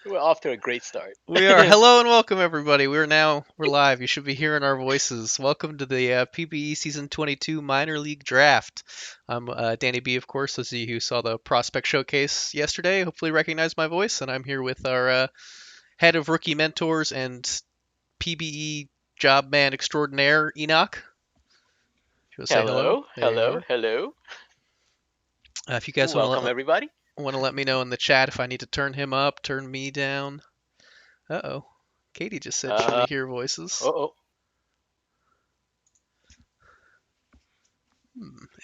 We're off to a great start. We are. Hello and welcome, everybody. We're live. You should be hearing our voices. Welcome to the PBE Season 22 Minor League Draft. I'm Danny B, of course. Those of you who saw the prospect showcase yesterday hopefully recognize my voice, and I'm here with our head of rookie mentors and PBE job man extraordinaire, Enoch. If you want to say hello, Hello, there you hello, are. hello. If you guys Welcome, everybody. want to let me know in the chat if I need to turn him up, turn me down. Uh-oh. Katie just said she'll Uh, be hear voices. oh,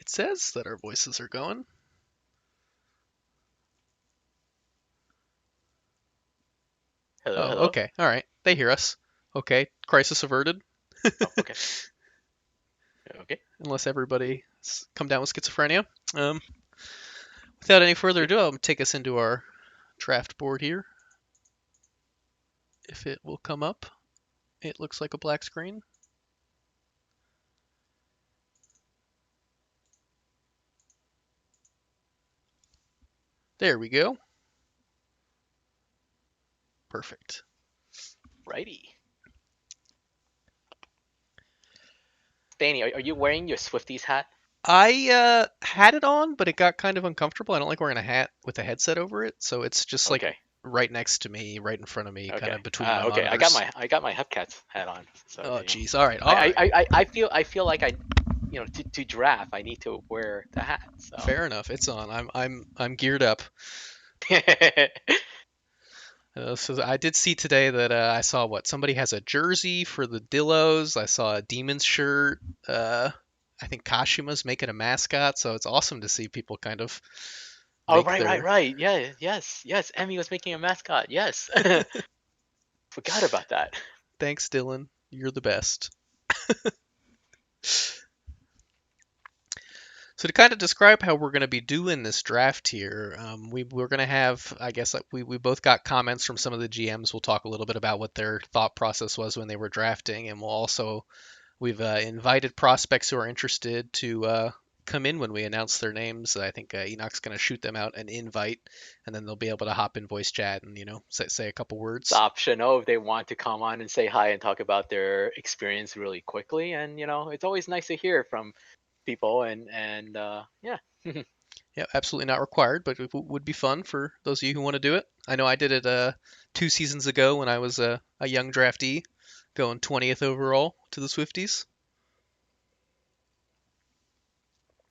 It says that our voices are going. hello, Oh, hello. okay. All right. They hear us. Okay. Crisis averted. Oh, okay, okay. Unless everybody come down with schizophrenia. Um, Without any further Yep. ado, I'll take us into our draft board here. If it will come up, it looks like a black screen. There we go. Perfect. Righty. Danny, are you wearing your Swifties hat? I had it on, but it got kind of uncomfortable. I don't like wearing a hat with a headset over it, so it's just like Okay, right next to me, right in front of me, kind okay. of between my Okay. I got monitors. my Hubcats hat on. So Oh, you know, geez. All right. All right. I feel like to draft, I need to wear the hat. So. Fair enough. It's on. I'm geared up. So I did see today that I saw what somebody has a jersey for the Dillos. I saw a Demons shirt. I think Kashima's making a mascot, so it's awesome to see people kind of Oh, make right, right, their. right. Yeah, yes, yes. Emmy was making a mascot. Yes. Forgot about that. Thanks, Dylan. You're the best. So to kind of describe how we're going to be doing this draft here, we're going to have, I guess, like we both got comments from some of the GMs. We'll talk a little bit about what their thought process was when they were drafting, and we've invited prospects who are interested to come in when we announce their names. I think Enoch's going to shoot them out an invite, and then they'll be able to hop in voice chat and say a couple It's words. optional if they want to come on and say hi and talk about their experience really quickly. And it's always nice to hear from people. And yeah. Yeah, absolutely not required, but it would be fun for those of you who want to do it. I know I did it 2 seasons ago when I was a young draftee, going 20th overall to the Swifties.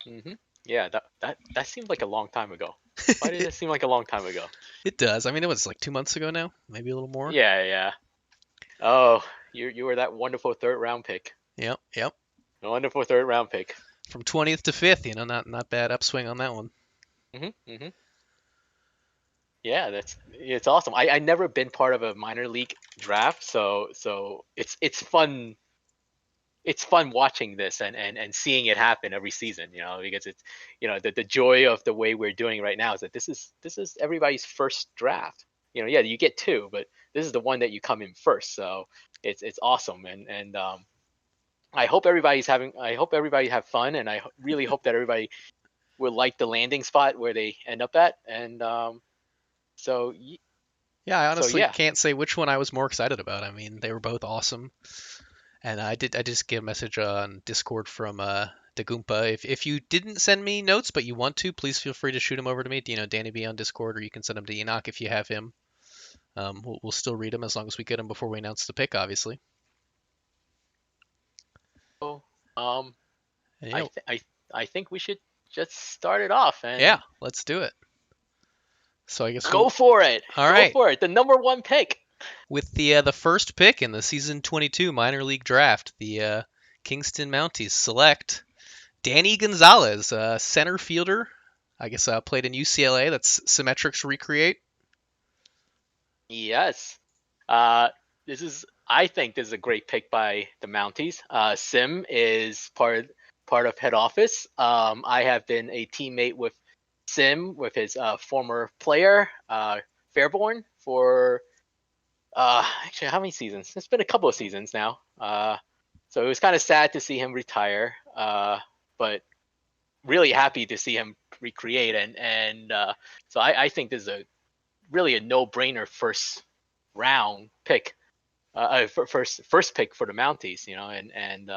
hmm Yeah, that seemed like a long time ago. Why did it it seem like a long time ago? it does. I mean, it was like 2 months ago now, maybe a little more. Yeah, yeah. Oh, you were that wonderful third round pick. Yep, yep. A wonderful third round pick. From 20th to 5th, not bad upswing on that one. Hmm. Yeah, it's awesome. I never been part of a minor league draft, so it's fun. It's fun watching this and seeing it happen every season. Because it's the joy of the way we're doing right now is that this is everybody's first draft. Yeah, you get two, but this is the one that you come in first. So it's awesome, and I hope everybody's having. I hope everybody have fun, and I really hope that everybody will like the landing spot where they end up at. And so Yeah, I so honestly yeah. can't say which one I was more excited about. I mean, they were both awesome, and I just get a message on Discord from Dagoompa. If you didn't send me notes but you want to, please feel free to shoot them over to me. Danny B on Discord, or you can send them to Enoch if you have him. We'll still read them as long as we get them before we announce the pick, obviously. So, um, And I th- I think we should just start it off yeah, and let's do it. So I guess go for it. all Go right. for it. The number one pick. With the first pick in the season 22 minor league draft, the Kingston Mounties select Danny Gonzalez, center fielder. I guess played in UCLA. That's Symmetrics recreate. Yes. This is. I think this is a great pick by the Mounties. Sim is part of head office. I have been a teammate with Sim with his former player Fairborn for actually how many seasons? It's been a couple of seasons now. So it was kind of sad to see him retire, but really happy to see him recreate. And so I think this is a really a no-brainer first round pick, first pick for the Mounties, and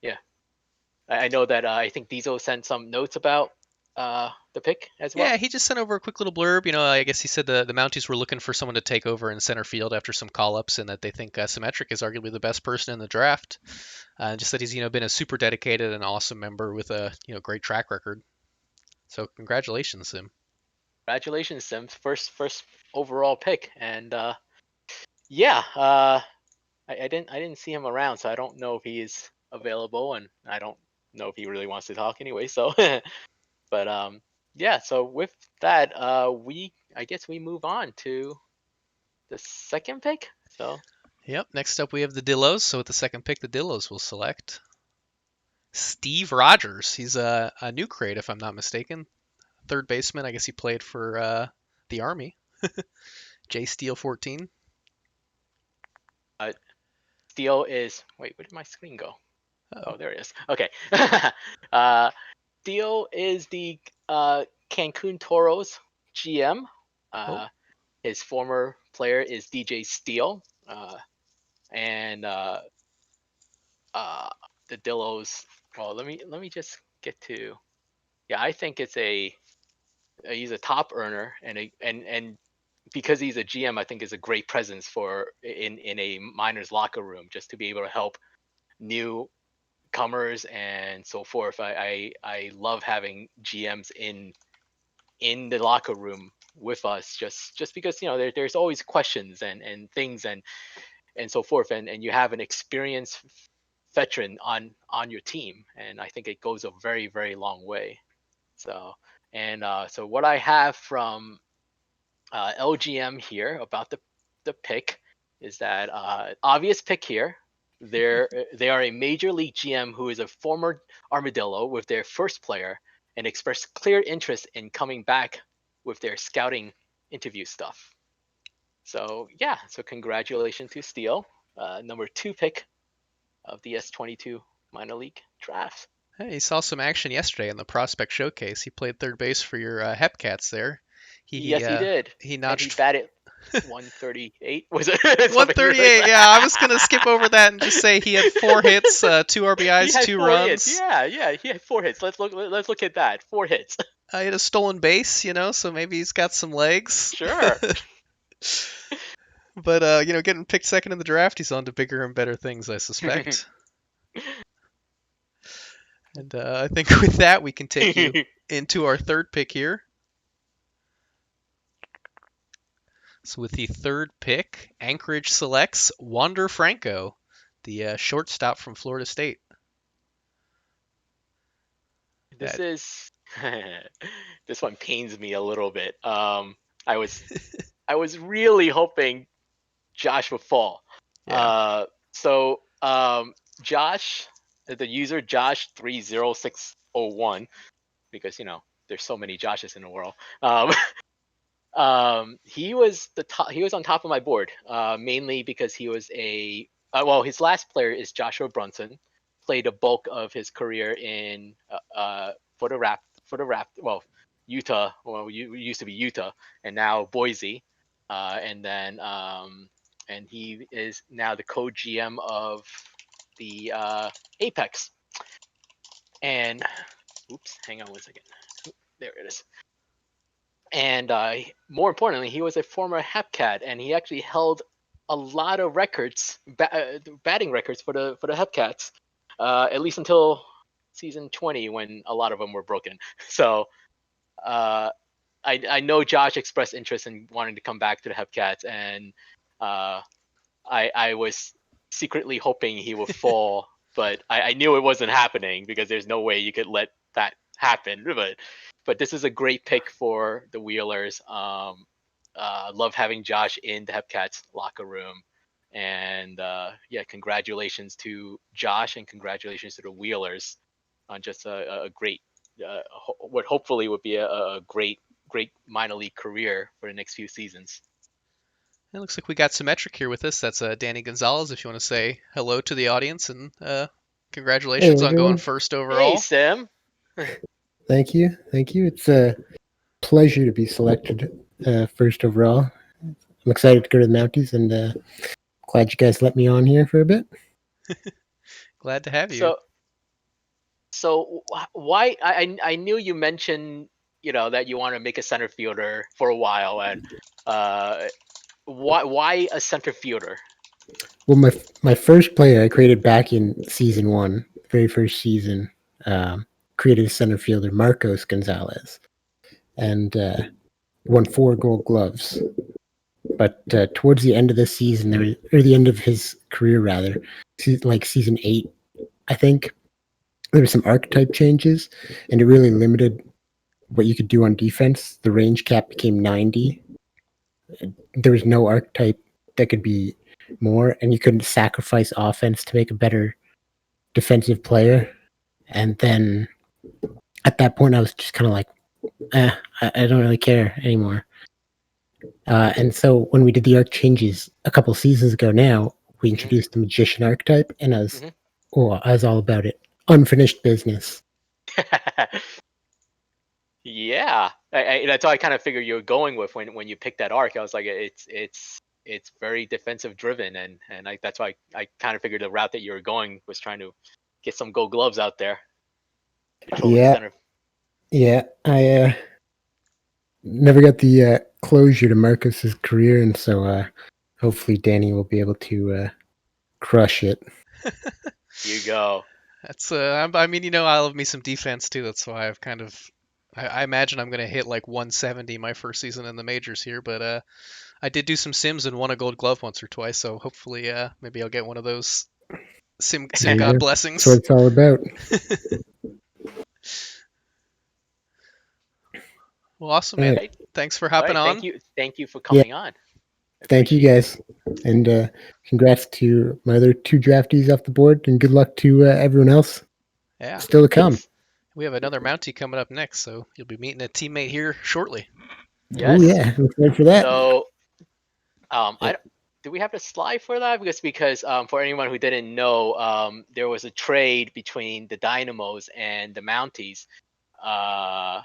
yeah, I know that I think Diesel sent some notes about the pick as Yeah, well. he just sent over a quick little blurb. I guess he said the Mounties were looking for someone to take over in center field after some call-ups, and that they think Symmetric is arguably the best person in the draft. Just that he's been a super dedicated and awesome member with a great track record. So congratulations, Sim. Congratulations, Sims, first overall pick, and yeah, I didn't see him around, so I don't know if he is available, and I don't know if he really wants to talk anyway. So, but yeah. So with that, we I guess we move on to the second pick. So Yep. Next up, we have the Dillos. So with the second pick, the Dillos will select Steve Rogers. He's a new crate, if I'm not mistaken. Third baseman. I guess he played for the Army. J Steel 14. uh, Steele is wait, where did my screen go? Oh, Oh, there it is. Okay. uh, Steele is the Cancun Toros GM. oh, Uh, his former player is DJ Steele, and uh, the Dillos. Well, let me just get to. Yeah, I think he's a top earner, and because he's a GM, I think is a great presence for in a minors locker room, just to be able to help newcomers and so forth. I love having GMs in the locker room with us, just because there's always questions and things and so forth, and you have an experienced veteran on your team, and I think it goes a very very long way. So so what I have from LGM here about the pick is that obvious pick here. They are a major league GM who is a former Armadillo with their first player and expressed clear interest in coming back with their scouting interview stuff. So yeah, so congratulations to Steele, number 2 pick of the S22 minor league draft. hey, he saw some action yesterday in the prospect showcase. He played third base for your Hepcats there. He Yes, he did, he and he notched batted 138. Was it something really 138. like Yeah, I was gonna skip over that and just say he had 4 hits, 2 RBIs, he had two 4 hits. runs. Yeah, he had 4 hits. Let's look at that. 4 hits. He had a stolen base, so maybe he's got some legs. Sure. But getting picked second in the draft, he's on to bigger and better things, I suspect. And I think with that, we can take you into our third pick here. So with the third pick, Anchorage selects Wander Franco, the shortstop from Florida State. This That is this one pains me a little bit. I was I was really hoping Josh would fall. yeah. So Josh, the user Josh30601, because there's so many Joshes in the world. He was the top. He was on top of my board, mainly because he was well, his last player is Joshua Brunson. Played a bulk of his career in well, Utah. Well, used to be Utah, and now Boise. And he is now the co-GM of the Apex. And oops, hang on one second. There it is. And more importantly, he was a former Hepcat, and he actually held a lot of records, batting records for the Hepcats, at least until season 20, when a lot of them were broken. So uh, I know Josh expressed interest in wanting to come back to the Hepcats, and uh, I was secretly hoping he would fall, but I knew it wasn't happening because there's no way you could let that happen. But this is a great pick for the Wheelers. Love having Josh in the Hepcats locker room, and yeah, congratulations to Josh and congratulations to the Wheelers on just a great, what hopefully would be a great minor league career for the next few seasons. It looks like we got Symmetric here with us. That's Danny Gonzalez. If you want to say hello to the audience and Hey congratulations on going everyone. first Hey, overall. Sim. Thank you. Thank you. It's a pleasure to be selected first overall. I'm excited to go to the Mounties, and glad you guys let me on here for a bit. Glad to have you. So why I knew you mentioned that you want to make a center fielder for a while, and uh why a center fielder? Well, my first player I created back in season one, very first season, created a center fielder, Marcos Gonzalez, and won 4 Gold Gloves. But towards the end of the season, or the end of his career rather, like season 8, I think there were some archetype changes, and it really limited what you could do on defense. The range cap became 90. There was no archetype that could be more, and you couldn't sacrifice offense to make a better defensive player. And then at that point, I was just kind of like, I don't really care anymore. And so when we did the arc changes a couple seasons ago now, we Hmm. introduced the magician archetype, and Hmm. I was all about it. Unfinished business. Yeah, that's how I kind of figured you were going with when you picked that arc. I was like, it's very defensive driven, and that's why I kind of figured the route that you were going was trying to get some Gold Gloves out there, patrolling Yeah, center. yeah. I never got the closure to Marcus's career, and so hopefully Danny will be able to crush it. You go. That's I mean, I love me some defense too. That's why I've kind of I imagine I'm gonna hit like 170 my first season in the majors here, but I did do some sims and won a Gold Glove once or twice, so hopefully maybe I'll get one of those sim There you god go. That's what blessings. it's all about. Well, awesome, All man. right. Right. Thanks for All hopping right. on. Thank you for Yeah. coming on. I Thank you appreciate it. guys, and congrats to my other 2 draftees off the board, and good luck to everyone else Yeah, still to come. Thanks. we have another Mountie coming up next, so you'll be meeting a teammate here shortly. Oh Yes. yeah, look forward for that. So, Yeah. I do we have a slide for that? Because for anyone who didn't know, there was a trade between the Dynamos and the Mounties. Uh,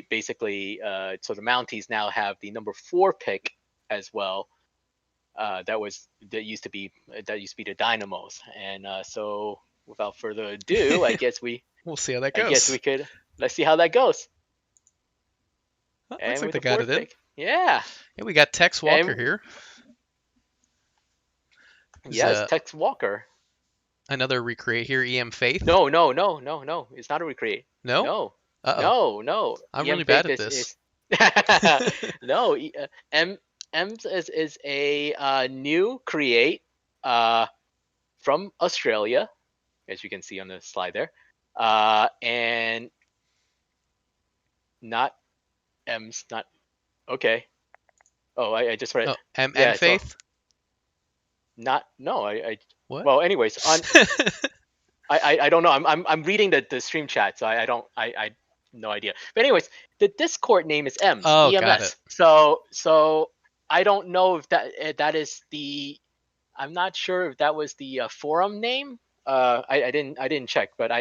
Basically, so the Mounties now have the number 4 pick as well. That used to be the Dynamos, and so without further ado, We'll see how that I guess goes. we could let's see how that goes. Oh, looks And like with they the got it fourth in. pick, yeah, Yeah, we got Tex Walker and here. Is yes, Tex Walker. another recreate here, EM Faith. No, no, no, no, no. It's not a recreate. No? No, Uh-oh. no, no. I'm EM really bad Faith at is this. no. M is a new create uh, from Australia, as you can see on the slide there, and not M's not okay. Oh, I just read. Oh, M Yeah, so Faith? not no. What? Well, anyways, on I don't know. I'm reading the stream chat, so I don't I no idea. But anyways, the Discord name is EMS Oh, got it. EMS. So I don't know if that is the. I'm not sure if that was the forum name. I didn't check, but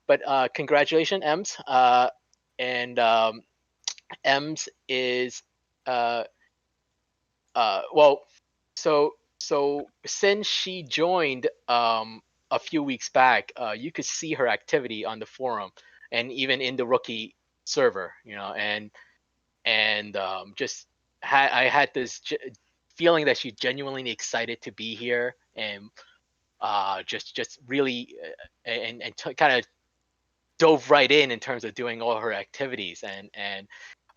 but congratulations, EMS. And EMS is uh well, so since she joined a few weeks back, you could see her activity on the forum and even in the rookie server, and just I had this feeling that she's genuinely excited to be here, and just really and kind of dove right in terms of doing all her activities, and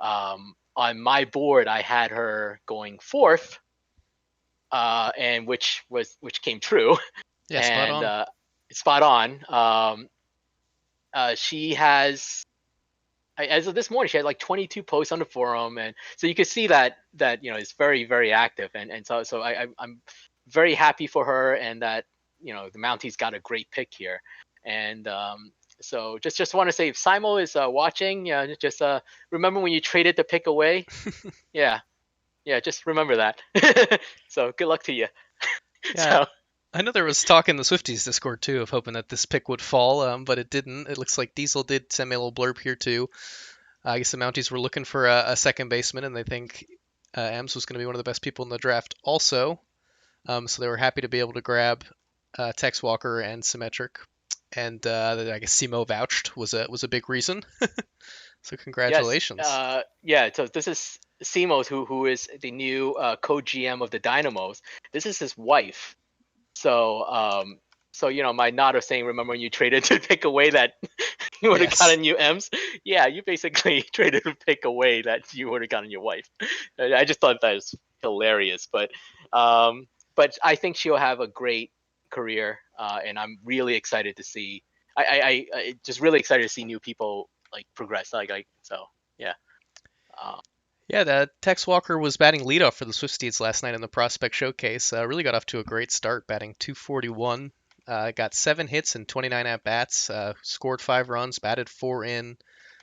on my board I had her going fourth, and which came true, Yeah, spot and on. spot on. She has, as of this morning, she had like 22 posts on the forum, and so you can see that it's very very active, and so I'm very happy for her, and that the Mounties got a great pick here, and so just want to say if Simo is watching, yeah, just remember when you traded the pick away, yeah, yeah, just remember that. So good luck to you. Yeah, So I know there was talk in the Swifties Discord too of hoping that this pick would fall, but it didn't. It looks like Diesel did send me a little blurb here too. I guess the Mounties were looking for a second baseman, and they think Ems was going to be one of the best people in the draft also. So they were happy to be able to grab Tex Walker and Symmetric. And I guess Simo vouched was a big reason. So Yes. congratulations. Yeah. So this is Simos, who is the new co-GM of the Dynamos. This is his wife. So so my nod of saying, remember when you traded to pick away that you would have Yes. gotten new M's? Yeah, you basically traded to pick away that you would have gotten your wife. I just thought that was hilarious, but I think she'll have a great career, and I'm really excited to see. I just really excited to see new people like progress. Like so, yeah. Um, Yeah, the Tex Walker was batting leadoff for the Swifties last night in the Prospect Showcase. Really got off to a great start, batting 241. Got 7 hits and 29 at bats. Scored 5 runs, batted 4 in,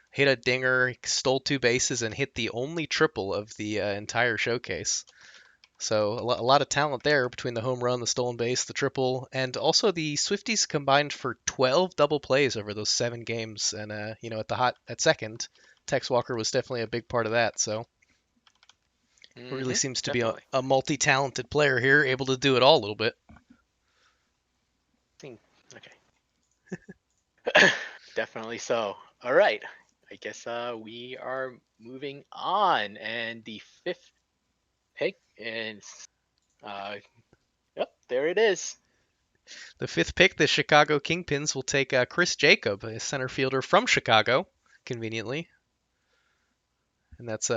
hit a dinger, stole 2 bases, and hit the only triple of the entire showcase. So a lot of talent there between the home run, the stolen base, the triple, and also the Swifties combined for 12 double plays over those 7 games. And at second, Tex Walker was definitely a big part of that. So really seems to be definitely. a multi-talented player here, able to do it all a little bit. Okay. Definitely so. All right. I guess we are moving on, and the fifth pick is yep, there it is. The 5th pick, the Chicago Kingpins will take Chris Jacob, a center fielder from Chicago, conveniently, and that's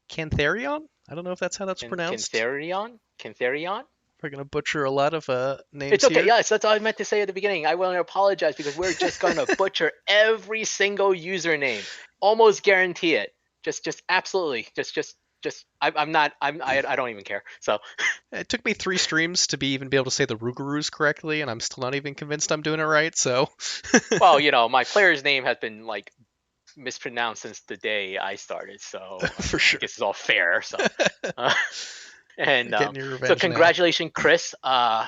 Cantharion. I don't know if that's how that's pronounced. Cantharion. We're gonna butcher a lot of names It's okay. here. Yes, that's all I meant to say at the beginning. I want to apologize because we're just going to butcher every single username. Almost guarantee it. Just absolutely. I'm not. I don't even care. So It took me 3 streams to even be able to say the Rougarous correctly, and I'm still not even convinced I'm doing it right. So, well, my player's name has been like mispronounced since the day I started. So for I sure, guess it's all fair. So and getting your so revenge now. congratulations, Chris. Let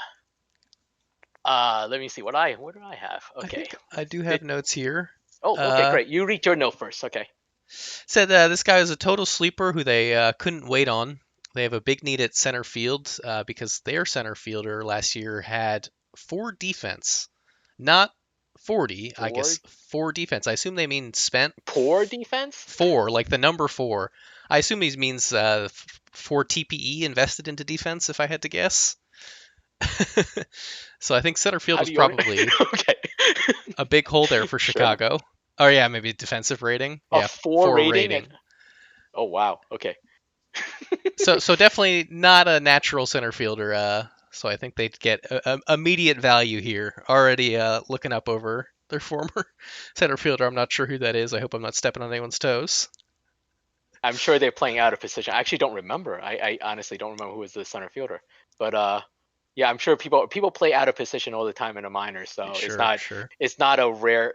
me see what do I have? I Okay. think I do have notes here. Oh, okay, great. You read your note first. Okay. Said this guy is a total sleeper who they couldn't wait on. They have a big need at center field because their center fielder last year had 4 defense, not 40. I guess 4 defense. I assume they mean spent. Poor defense? 4, like the number 4. I assume he means 4 TPE invested into defense, if I had to guess. So I think center field was probably okay. a big hole there for Chicago. Oh yeah, maybe defensive rating. A 4 rating. Oh wow. Okay. So definitely not a natural center fielder. So I think they'd get immediate value here. Already looking up over their former center fielder. I'm not sure who that is. I hope I'm not stepping on anyone's toes. I'm sure they're playing out of position. I actually don't remember. I honestly don't remember who was the center fielder. But yeah, I'm sure people play out of position all the time in a minor, so it's not a rare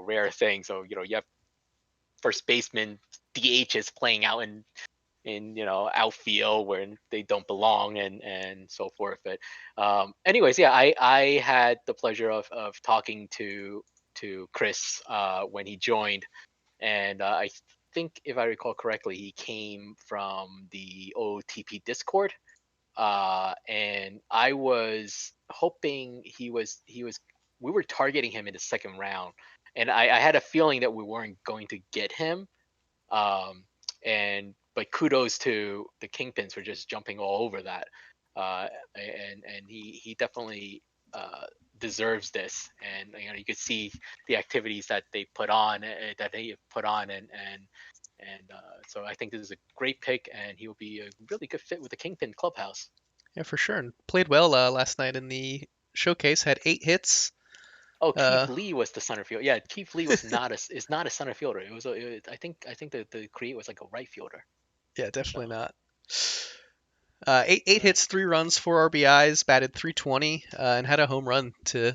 rare thing. So you have first baseman DHs playing out in outfield where they don't belong and so forth. But anyways, yeah, I had the pleasure of talking to Chris when he joined, and I think if I recall correctly, he came from the OTP Discord, and I was hoping we were targeting him in the second round, and I had a feeling that we weren't going to get him. But kudos to the Kingpins for just jumping all over that, and he definitely deserves this. And you could see the activities that they put on, and so I think this is a great pick, and he will be a really good fit with the Kingpin clubhouse. Yeah, for sure. And played well last night in the showcase. Had 8 hits. Oh, Keith Lee was the center fielder. Yeah, Keith Lee is not a center fielder. I think the create was like a right fielder. Yeah, definitely not. 8 hits, 3 runs, 4 RBIs, batted .320, and had a home run to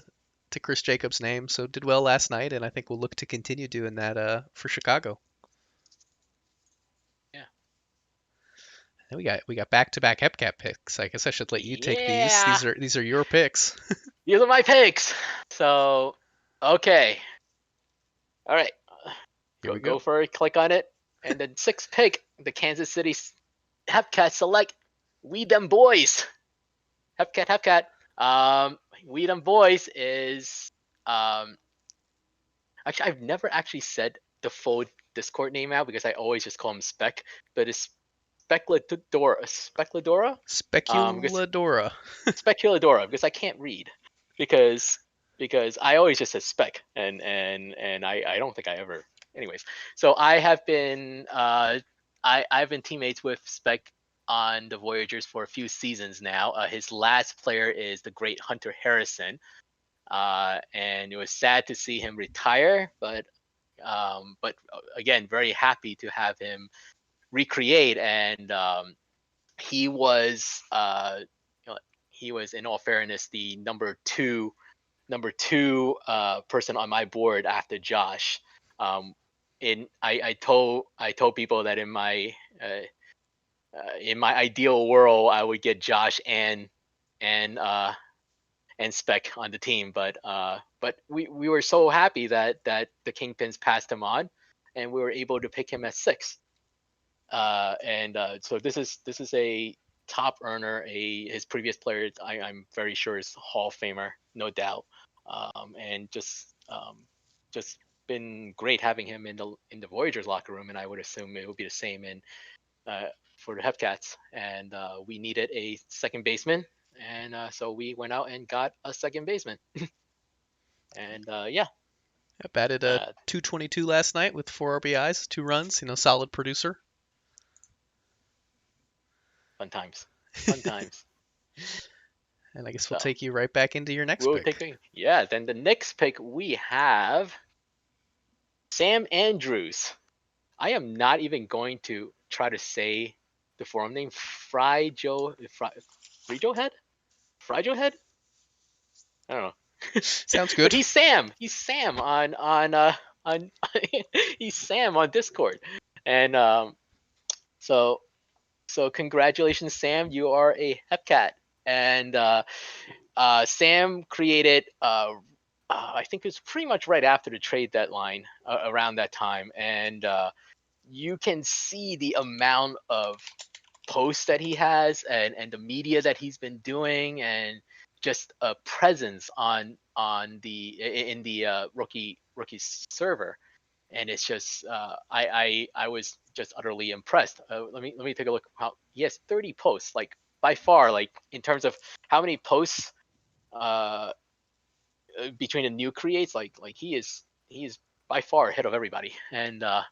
Chris Jacobs' name. So did well last night, and I think we'll look to continue doing that for Chicago. Yeah. And we got back-to-back Hepcat picks. I guess I should let you take these. These are your picks. These are my picks. So, okay. All right. Here we Go go. for it. Click on it, and then sixth pick, the Kansas City Hepcat select We Them Boys. Hepcat. We Them Boys is actually I've never actually said the full Discord name out because I always just call him Spec, but it's Speculadora. Because Speculadora. Speculadora because I can't read because I always just said spec and I don't think I ever anyways. So I've been teammates with Spec on the Voyagers for a few seasons now. His last player is the great Hunter Harrison. And it was sad to see him retire, but again, very happy to have him recreate and he was you know, he was in all fairness the number two person on my board after Josh. I told people that in my ideal world I would get Josh and uh, and Spec on the team, but we were so happy that the Kingpins passed him on, and we were able to pick him at six. And so this is a top earner. His previous player, I'm very sure is Hall of Famer, no doubt. And just been great having him in the Voyagers locker room, and I would assume it would be the same in uh, for the Hepcats. And we needed a second baseman, and so we went out and got a second baseman. And yeah, Batted a uh, 222 last night with 4 RBIs, 2 runs. Solid producer. fun times, fun times. And I guess we'll So. take you right back into your next We'll pick. take yeah. Then the next pick we have Sam Andrews. I am not even going to try to say the forum name. Frijo Head. Frijo Head. I don't know. Sounds But good. he's Sam. He's Sam on he's Sam on Discord. And so congratulations, Sam. You are a Hepcat. And Sam created I think it was pretty much right after the trade deadline around that time, and you can see the amount of posts that he has and the media that he's been doing and just a presence on the in the rookie server, and it's just I was just utterly impressed. Let me take a look. How he has 30 posts, like by far, like in terms of how many posts uh between the new creates, like he is by far ahead of everybody, and I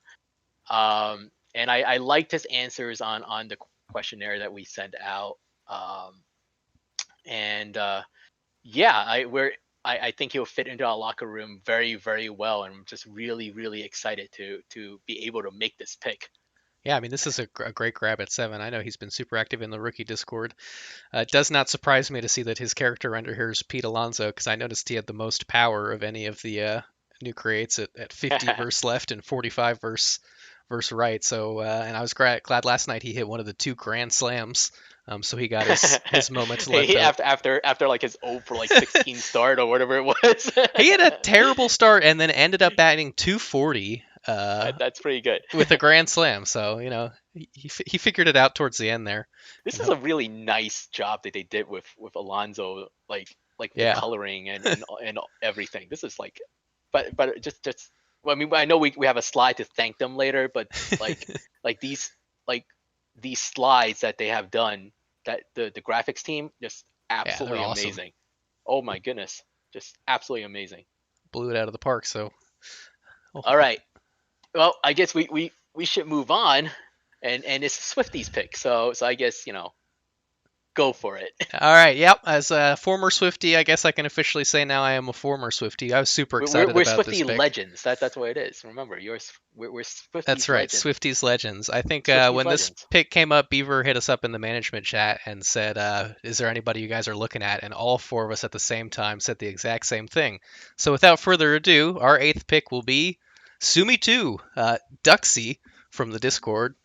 liked his answers on the questionnaire that we sent out, and yeah, I think he'll fit into our locker room very well, and I'm just really excited to be able to make this pick. Yeah, I mean, this is a great grab at 7. I know he's been super active in the rookie Discord. It does not surprise me to see that his character render here is Pete Alonso, because I noticed he had the most power of any of the new creates at 50 verse left and 45 verse right. So, and I was glad last night he hit one of the 2 grand slams. So he got his moment to let Hey, the. after like his 0 for like 16 start or whatever it was. He had a terrible start and then ended up batting 240 That's pretty good. with a grand slam. So he figured it out towards the end there. This And is a really nice job that they did with Alonso, like the yeah, coloring and everything. This is like, but just well, I mean, I know we have a slide to thank them later, but like like these like these slides that they have done, that the graphics team just yeah, they're absolutely awesome. amazing. Oh my goodness, just absolutely amazing. Blew it out of the park. So oh, All right, well, I guess we should move on, and it's Swifty's pick. So I guess go for it. all right, yep. As a former Swifty, I guess I can officially say now I am a former Swifty. I was super excited We're about this Swifty pick. legends. That's what it is. Remember, we're That's Swifty's right, legend. Swifties Legends. I think Swifty's when this legends. pick came up, Beaver hit us up in the management chat and said, "Is there anybody you guys are looking at?" And all 4 of us at the same time said the exact same thing. So without further ado, our 8th pick will be Sumi2, Duxie from the Discord.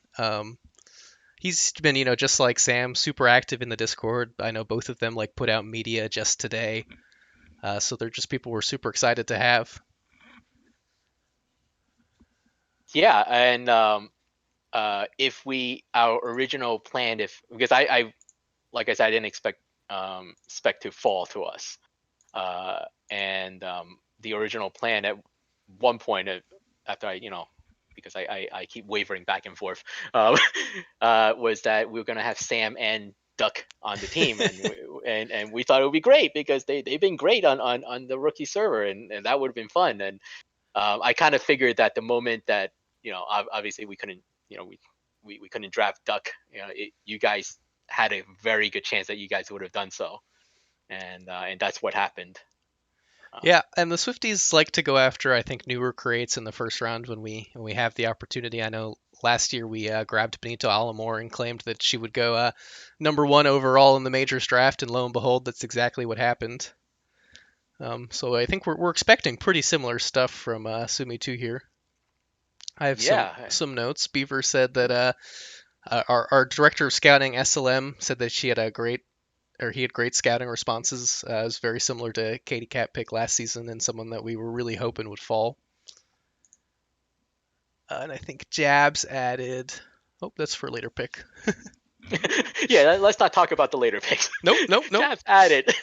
He's been, just like Sam, super active in the Discord. I know both of them put out media just today, so they're just people we're super excited to have. Yeah, and if our original plan, if because I like I said, I didn't expect spec to fall to us, and the original plan at one point, after because I keep wavering back and forth, um, was that we were gonna have Sam and Duck on the team, and we thought it would be great because they've been great on the rookie server, and that would have been fun. And I kind of figured that the moment that obviously we couldn't, we couldn't draft Duck, you guys had a very good chance that you guys would have done so, and that's what happened. Yeah, and the Swifties like to go after, I think, newer creates in the first round when we have the opportunity. I know last year we grabbed Benito Alomor and claimed that she would go number one overall in the majors draft, and lo and behold, that's exactly what happened. So I think we're expecting pretty similar stuff from Sumi 2 here. I have Yeah. some notes. Beaver said that our director of scouting, SLM, said that he had great scouting responses. It was very similar to Katie Cat pick last season and someone that we were really hoping would fall. And I think Jabs added. Oh, that's for a later pick. Yeah, let's not talk about the later picks. Nope. Jabs added.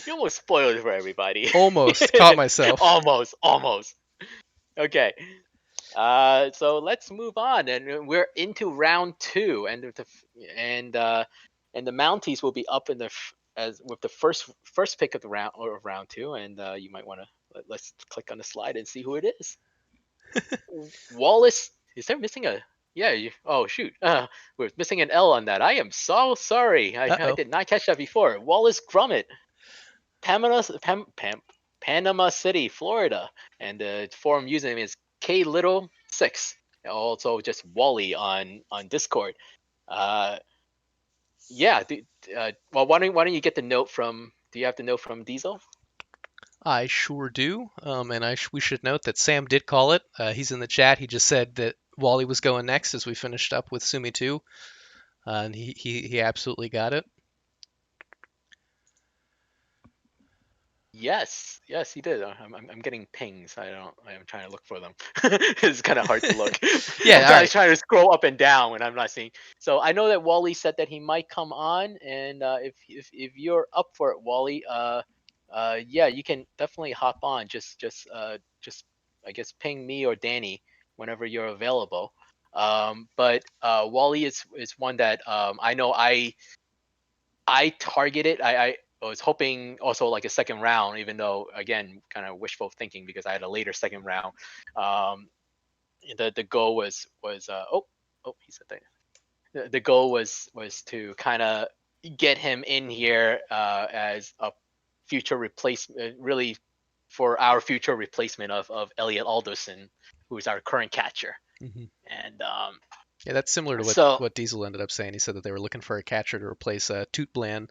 You almost spoiled it for everybody. Almost caught myself. Almost. Okay. So let's move on, and we're into round two, and the Mounties will be up in as with the first pick of the round or of round two, and you might want to let's click on the slide and see who it is. Wallace, is there missing a? Yeah. Oh shoot. We're missing an L on that. I am so sorry. I Uh-oh. did not catch that before. Wallace Grummet, Panama City, Florida, and the forum username is K Little 6. Also, just Wally on Discord. Uh, yeah. Well, why don't you get the note from? Do you have the note from Diesel? I sure do. And we should note that Sam did call it. He's in the chat. He just said that Wally was going next as we finished up with Sumi 2. And he absolutely got it. Yes, he did. I'm getting pings. I'm trying to look for them. It's kind of hard to look. Yeah, all right. trying to scroll up and down when I'm not seeing. So I know that Wally said that he might come on, and if you're up for it, Wally, yeah, you can definitely hop on. Just I guess ping me or Danny whenever you're available. But Wally is one that I know I targeted. I was hoping also like a second round, even though again, kind of wishful thinking because I had a later second round. Um, the goal was he said that the goal was to kind of get him in here as a future replacement, really for our future replacement of Elliot Alderson, who is our current catcher. Mm-hmm. And Yeah, that's similar to so. what Diesel ended up saying. He said that they were looking for a catcher to replace Toot Bland.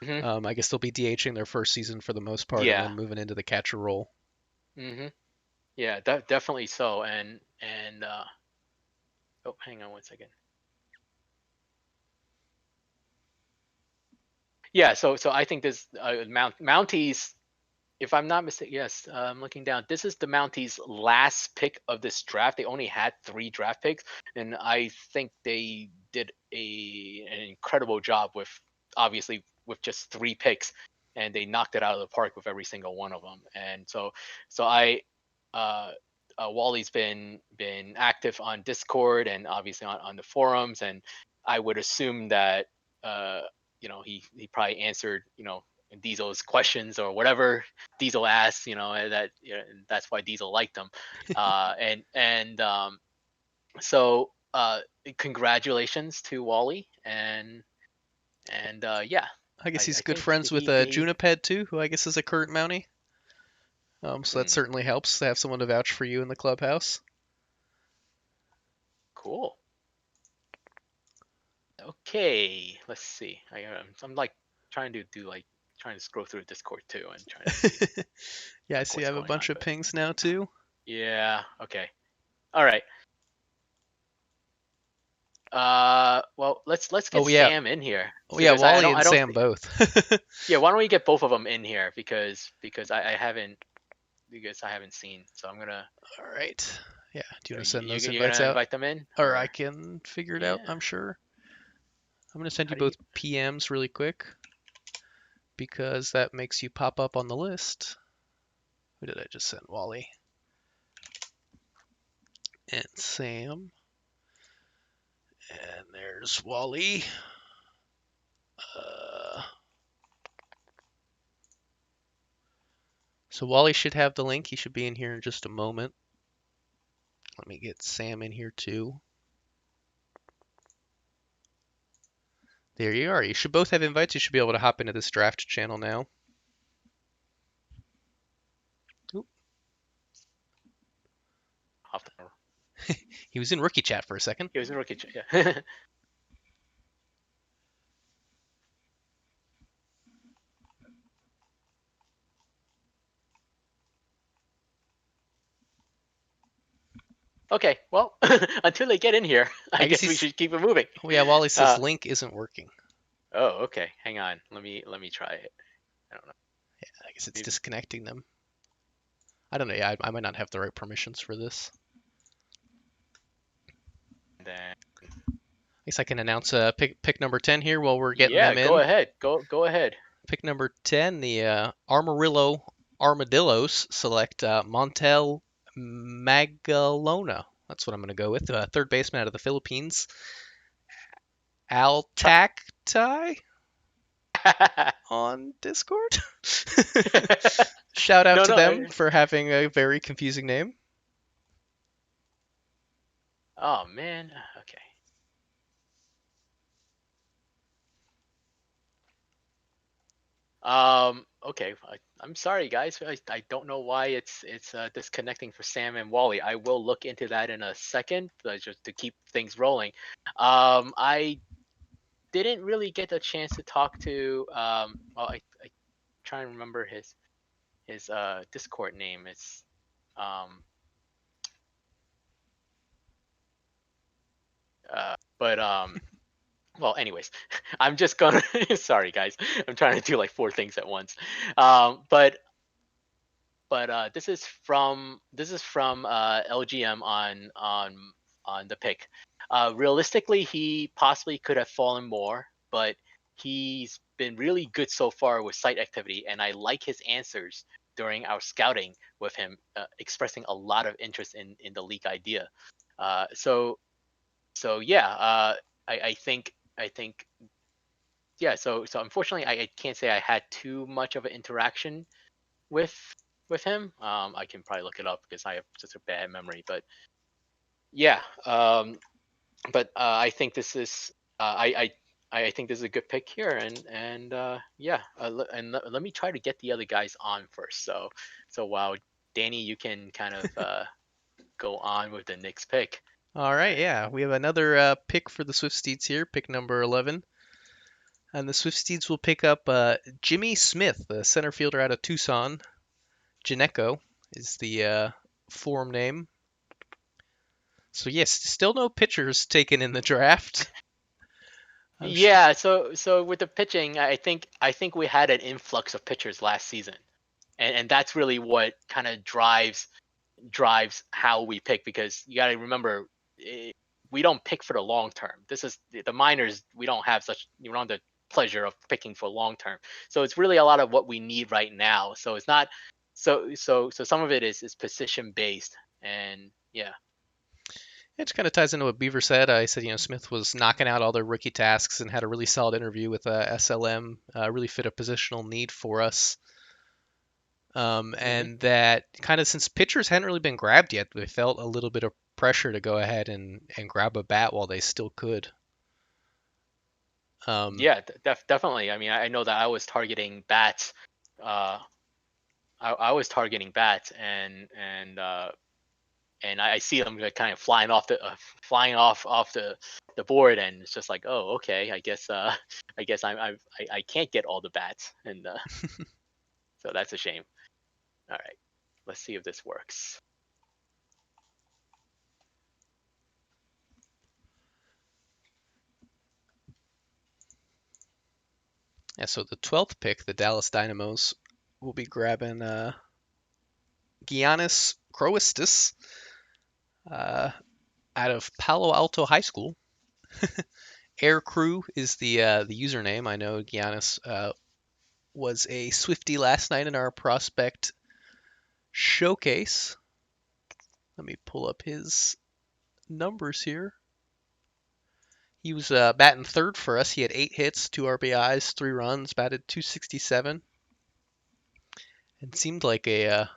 Mhm. I guess they'll be DHing their first season for the most part, and Yeah. then moving into the catcher role. Yeah, definitely so. And oh, hang on one second. Yeah, so I think this Mounties, if I'm not mistaken, yes, I'm looking down. This is the Mounties' last pick of this draft. They only had 3 draft picks, and I think they did an incredible job with obviously with just 3 picks, and they knocked it out of the park with every single one of them. And so uh, Wally's been active on Discord and obviously on the forums, and I would assume that uh, he probably answered Diesel's questions or whatever Diesel asked, that that's why Diesel liked him. So congratulations to Wally, and yeah, I guess he's I good think friends with he Juniped too, who I guess is a current Mountie. So that hmm, certainly helps to have someone to vouch for you in the clubhouse. cool. Okay, let's see. I'm like trying to do like trying to scroll through Discord too and trying to see Yeah, I see I what's have a going on. bunch of But pings now too. yeah, okay, all right. Well, let's get Oh yeah. Sam in here Oh yeah, because Wally I and don't Sam both. yeah. Why don't we get both of them in here because I haven't because I haven't seen. So I'm gonna. All right. Yeah. Do you So want to send those you're invites gonna out? invite them in, Or I or can figure it out, yeah? I'm sure. I'm going to send you How do you? both PMs really quick because that makes you pop up on the list. Who did I just send? Wally and Sam. And there's Wally. Uh, so Wally should have the link. He should be in here in just a moment. Let me get Sam in here too. There you are. You should both have invites. You should be able to hop into this draft channel now. Oop. Off the, He was in rookie chat for a second. he was in rookie. Yeah. Okay, well, until they get in here, I I guess guess we he's. should keep it moving. Oh yeah, Wally says link isn't working. Oh, okay. Hang on. Let me try it. I don't know. I guess it's Maybe, disconnecting them. I don't know. Yeah, I might not have the right permissions for this. then I guess I can announce pick number 10 here while we're getting yeah, them go in. ahead. Go ahead. Pick number 10, the Armadillo Armadillos select Montel Magalona. That's what I'm going to go with. Third baseman out of the Philippines. Altacti on Discord. Shout out No, to no. them for having a very confusing name. Oh man. Okay. Okay. I'm sorry, guys. I don't know why it's disconnecting for Sam and Wally. I will look into that in a second, just to keep things rolling. I didn't really get a chance to talk to. Well, I try and remember his Discord name. It's um but well, anyways, I'm just gonna. Sorry, guys. I'm trying to do like four things at once. But this is from LGM on the pick. Realistically, he possibly could have fallen more, but he's been really good so far with site activity, and I like his answers during our scouting with him, expressing a lot of interest in the league idea. So yeah, I think yeah. So unfortunately, I can't say I had too much of an interaction with with him. I can probably look it up because I have such a bad memory. But yeah, but I think this is I think this is a good pick here, and yeah, let me try to get the other guys on first. So while Danny, you can kind of go on with the next pick. All right, And yeah, we have another pick for the Swift Steeds here, pick number 11. And the Swift Steeds will pick up Jimmy Smith, the center fielder out of Tucson. Janeco is the form name. So yes, still no pitchers taken in the draft. yeah, so with the pitching, I think we had an influx of pitchers last season, and that's really what kind of drives how we pick, because you got to remember, eh, we don't pick for the long term. This is the minors. We don't have the pleasure of picking for long term. So it's really a lot of what we need right now. So it's not so some of it is position based, and yeah. It just kind of ties into what Beaver said. I said, Smith was knocking out all their rookie tasks and had a really solid interview with SLM. Really fit a positional need for us. Hmm. And that kind of since pitchers hadn't really been grabbed yet, they felt a little bit of pressure to go ahead and grab a bat while they still could. Um, Yeah, definitely. I mean, I know that I was targeting bats. Uh, I was targeting bats, and I see them like kind of flying off the board, and it's just like, oh, okay, I guess I can't get all the bats, and so that's a shame. All right, let's see if this works. yeah, so the 12th pick, the Dallas Dynamos, will be grabbing Giannis Croistis out of Palo Alto High School. Air Crew is the username. I know Giannis was a Swifty last night in our prospect showcase. Let me pull up his numbers here. He was batting third for us. He had 8 hits, 2 RBIs, 3 runs, batted .267, and seemed like a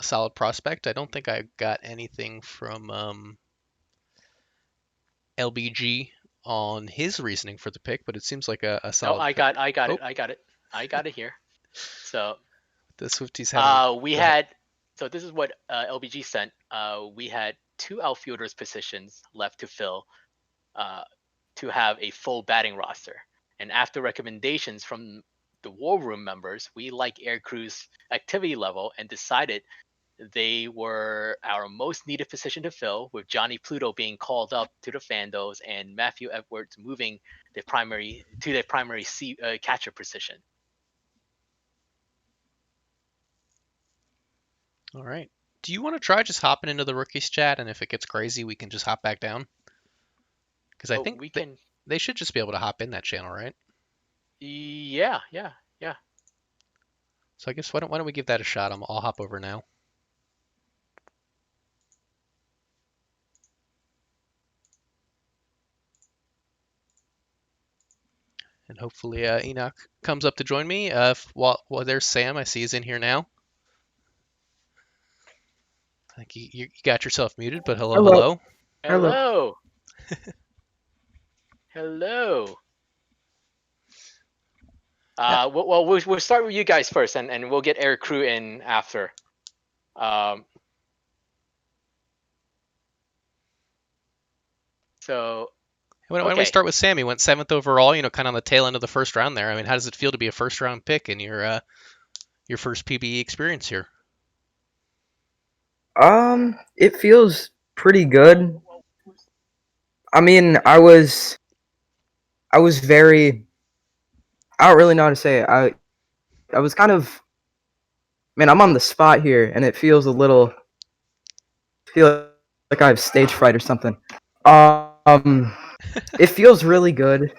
solid prospect. I don't think I got anything from LBG on his reasoning for the pick, but it seems like a Oh, solid I pick. got Oh, I got it here. So the Swifties having. we Go ahead. had so this is what LBG sent. We had 2 outfielders positions left to fill uh, to have a full batting roster. And after recommendations from the War Room members, we like Air Crew's activity level and decided they were our most needed position to fill, with Johnny Pluto being called up to the Fandos and Matthew Edwards moving the primary catcher position. All right. Do you want to try just hopping into the rookies chat, and if it gets crazy, we can just hop back down? Because I Oh, think we can. they should just be able to hop in that channel, right? Yeah. So I guess why don't we give that a shot? I'll hop over now. And hopefully Enoch comes up to join me. While there's Sam, I see he's in here now. I think you got yourself muted, but hello, Hello. hello. Hello. Hello. Hello. Yeah. We'll start with you guys first, and we'll get Air Crew in after. Um, so Why don't we okay. start with Sam? He went 7th overall, kind of on the tail end of the first round there. I mean, how does it feel to be a first round pick in your first PBE experience here? It feels pretty good. I mean, I was very, I don't really know how to say it. I was kind of, man, I'm on the spot here, and it feels a little, feel like I have stage fright or something. Um, it feels really good.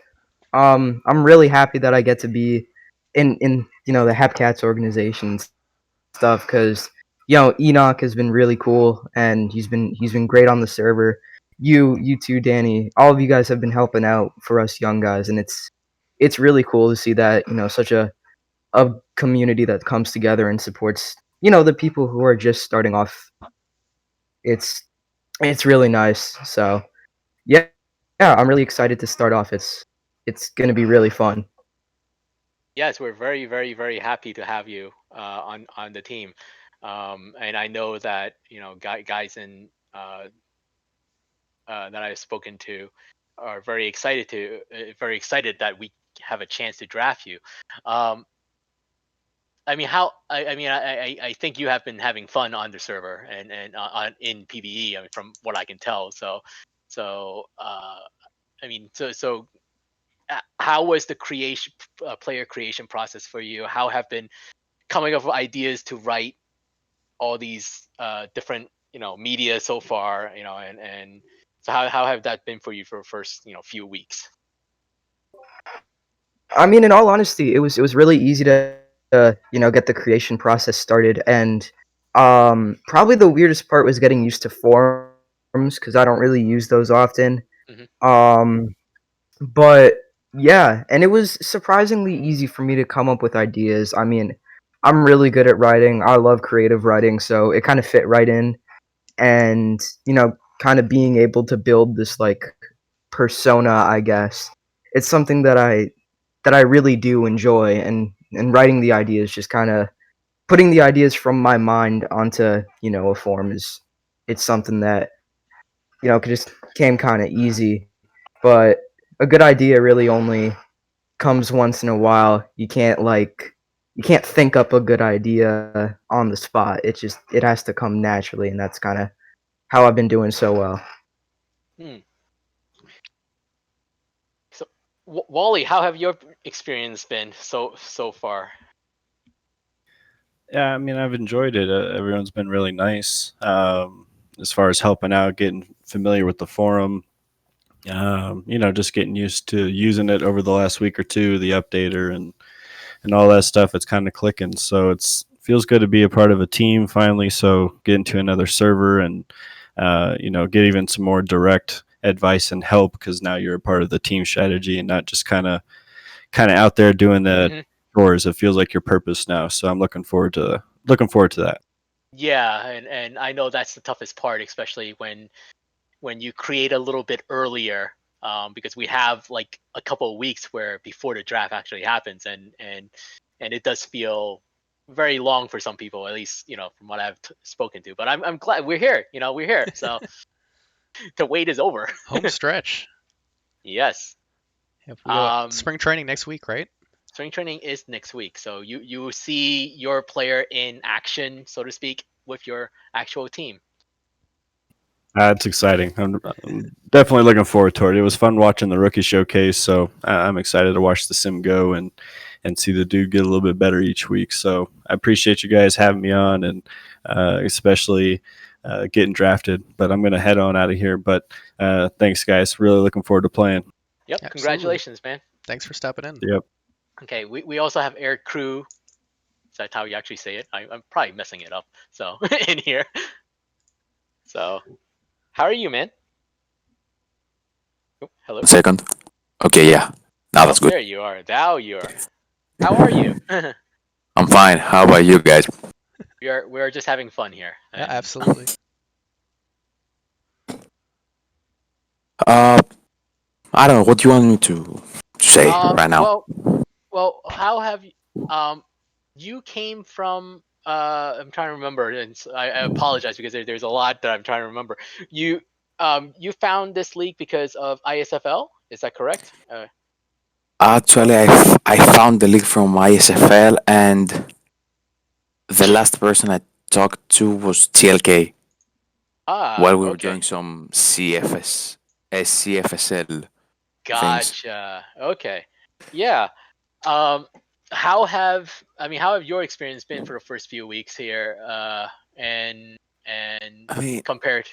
I'm really happy that I get to be in the Hepcats organization and stuff, because Enoch has been really cool, and he's been great on the server. You too, Danny. All of you guys have been helping out for us young guys, and it's really cool to see that such a community that comes together and supports the people who are just starting off. It's it's really nice. So yeah, I'm really excited to start off. It's gonna be really fun. Yes, we're very, very, very happy to have you on the team, and I know that guys in that I've spoken to are very excited that we have a chance to draft you. Um, I mean, I think you have been having fun on the server and on in PBE. I mean, from what I can tell. So I mean, how was the player creation process for you? How have been coming up with ideas to write all these different media so far? And so how have that been for you for the first few weeks? I mean, in all honesty, it was really easy to get the creation process started, and probably the weirdest part was getting used to forums, because I don't really use those often. Hmm. Um, but yeah, and it was surprisingly easy for me to come up with ideas. I mean, I'm really good at writing. I love creative writing, so it kind of fit right in, and kind of being able to build this like persona, I guess. It's something that I really do enjoy, and writing the ideas, just kind of putting the ideas from my mind onto a form, is it's something that just came kind of easy. But a good idea really only comes once in a while. You can't think up a good idea on the spot. It has to come naturally, and that's kind of how I've been doing so well. Hmm. So, Wally, how have your experience been so far? Yeah, I mean, I've enjoyed it. Everyone's been really nice as far as helping out, getting familiar with the forum. Just getting used to using it over the last week or two, the updater and all that stuff. It's kind of clicking, so it's feels good to be a part of a team finally. So get into another server and get even some more direct advice and help because now you're a part of the team strategy and not just kind of out there doing the Hmm. chores. It feels like your purpose now. So I'm looking forward to that. Yeah, and I know that's the toughest part, especially when you create a little bit earlier, because we have like a couple of weeks where before the draft actually happens, and it does feel very long for some people, at least from what I've spoken to. But I'm glad we're here. We're here, so the wait is over. Home stretch. Yes. Yep, we go Um, spring training next week, right? spring training is next week, so you will see your player in action, so to speak, with your actual team. It's exciting. I'm definitely looking forward to it. It was fun watching the rookie showcase, so I'm excited to watch the sim go and see the dude get a little bit better each week. So I appreciate you guys having me on, and especially getting drafted. But I'm going to head on out of here. But thanks, guys. Really looking forward to playing. Yep, Absolutely. congratulations, man. Thanks for stepping in. Yep. Okay, we also have Air Crew. That's how you actually say it. I'm probably messing it up. So in here. So how are you, man? Oh, hello. 1 second. Okay, yeah. Now Oh, that's good. there you are. Now you are. How are you? I'm fine. How about you guys? we are just having fun here. Yeah, And absolutely. Uh, I don't know. What do you want me to say right now? well, how have you? You came from. I'm trying to remember, and I apologize because there's a lot that I'm trying to remember. You found this league because of ISFL. Is that correct? Actually, I found the league from ISFL, and the last person I talked to was TLK while we were Okay. doing some CFSL things. Gotcha. Okay. Yeah. Um, how have your experience been for the first few weeks here? And I mean, compared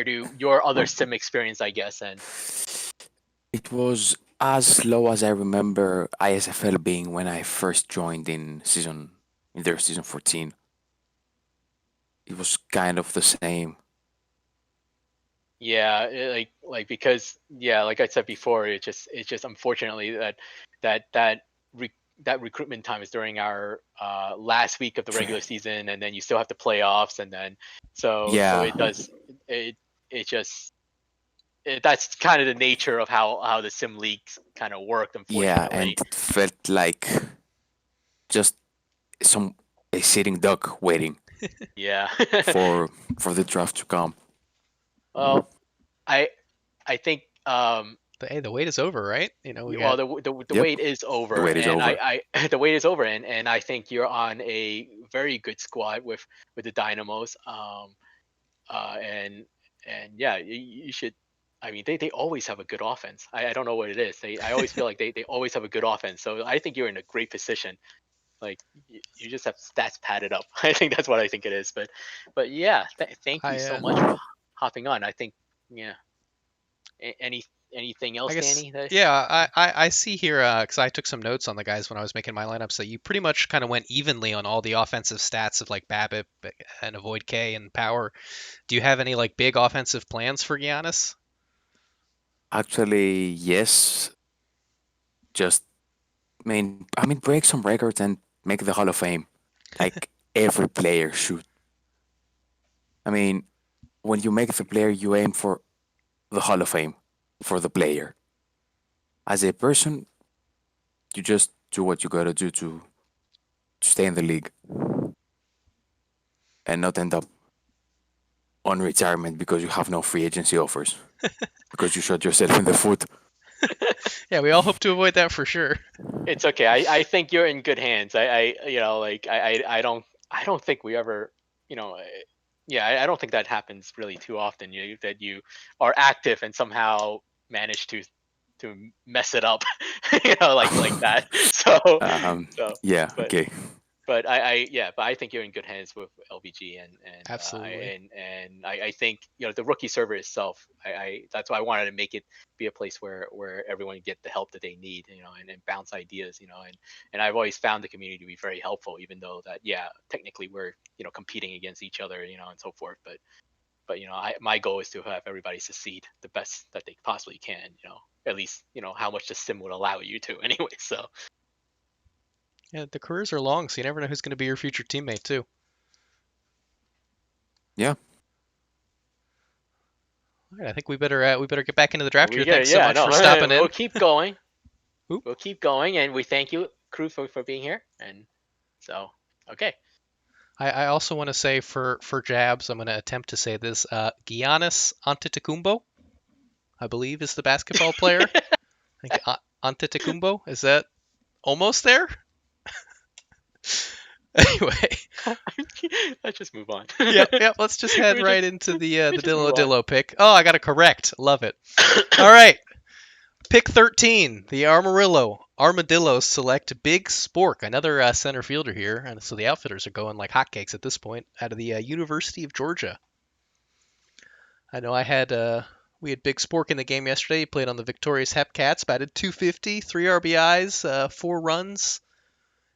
to your other sim experience, I guess. And it was as low as I remember ISFL being when I first joined in their season 14. It was kind of the same. yeah, because yeah, like I said before, it's just unfortunately that re- that recruitment time is during our last week of the regular season, and then you still have the playoffs, and then so Yeah, it does it just that's kind of the nature of how the sim leagues kind of worked, yeah, and unfortunately. it felt like just some a sitting duck waiting Yeah. for for the draft to come. Well, I I think Hey, the wait is over, right? We well got the Yep, wait is the over, wait is and over. I the wait is over, and I think you're on a very good squad with the Dynamos. And yeah, you should. I mean, they always have a good offense. I don't know what it is. I always feel like they always have a good offense. So I think you're in a great position. Like you just have stats padded up. I think that's what I think it is. But yeah, thank you I so much for hopping on. I think yeah. Any anything I else, guess Danny? yeah, I see here because I took some notes on the guys when I was making my lineups that you pretty much kind of went evenly on all the offensive stats of like BABIP and Avoid K and Power. Do you have any like big offensive plans for Giannis? Actually, yes. Just I mean, break some records and make the Hall of Fame, like every player should. I mean, when you make the player, you aim for the Hall of Fame for the player. As a person, you just do what you gotta do to stay in the league and not end up on retirement because you have no free agency offers because you shot yourself in the foot. Yeah, we all hope to avoid that for sure. It's okay. I think you're in good hands. Like I don't think we ever, yeah, I don't think that happens really too often. That you are active and somehow manage to mess it up, like that. So um, so, yeah, but okay. but I think you're in good hands with LVG, Absolutely. I think the rookie server itself. That's why I wanted to make it be a place where everyone get the help that they need, and bounce ideas, and I've always found the community to be very helpful, even though that technically we're competing against each other, and so forth, but my goal is to have everybody succeed the best that they possibly can, at least how much the sim would allow you to anyway. So Yeah, the careers are long, so you never know who's going to be your future teammate too. Yeah. All right, I think we better get back into the draft we here. get Thanks so much for stopping we'll in. keep going. Oop. We'll keep going, and we thank you, crew, for being here. And so, okay. I also want to say for jabs, I'm going to attempt to say this. Giannis Antetokounmpo, I believe, is the basketball player. I think Antetokounmpo, is that almost there? Anyway, Let's just move on. yep. Let's just head We right just- into the we just move on. Dillo pick. Oh, I got it correct. Love it. All right. Pick 13, the Armadillos select Big Spork, another center fielder here. And so the outfitters are going like hotcakes at this point, out of the University of Georgia. I know we had Big Spork in the game yesterday. He played on the victorious Hepcats, batted .250, 3 RBIs, 4 runs,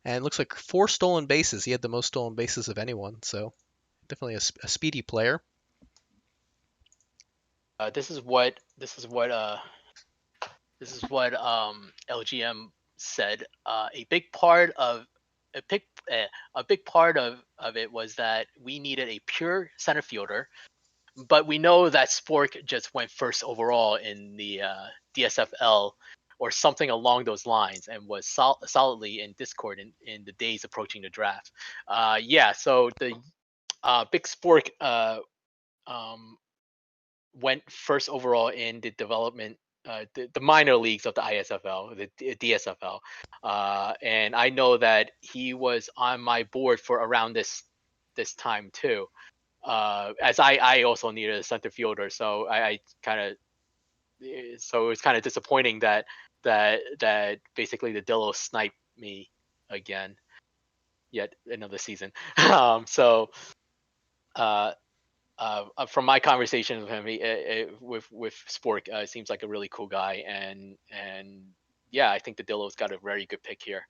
and looks like 4 stolen bases. He had the most stolen bases of anyone, so definitely a speedy player. This is what LGM said. A big part of it was that we needed a pure center fielder, but we know that Spork just went first overall in the DSFL or something along those lines, and was solidly in Discord in the days approaching the draft. So the Big Spork went first overall in the development, the minor leagues of the ISFL, the DSFL, and I know that he was on my board for around this time too. As I also needed a center fielder, so I kind of so it was kind of disappointing that basically the Dillo sniped me again, yet another season. So from my conversation with him, with Spork, seems like a really cool guy, and I think the Dillo's got a very good pick here.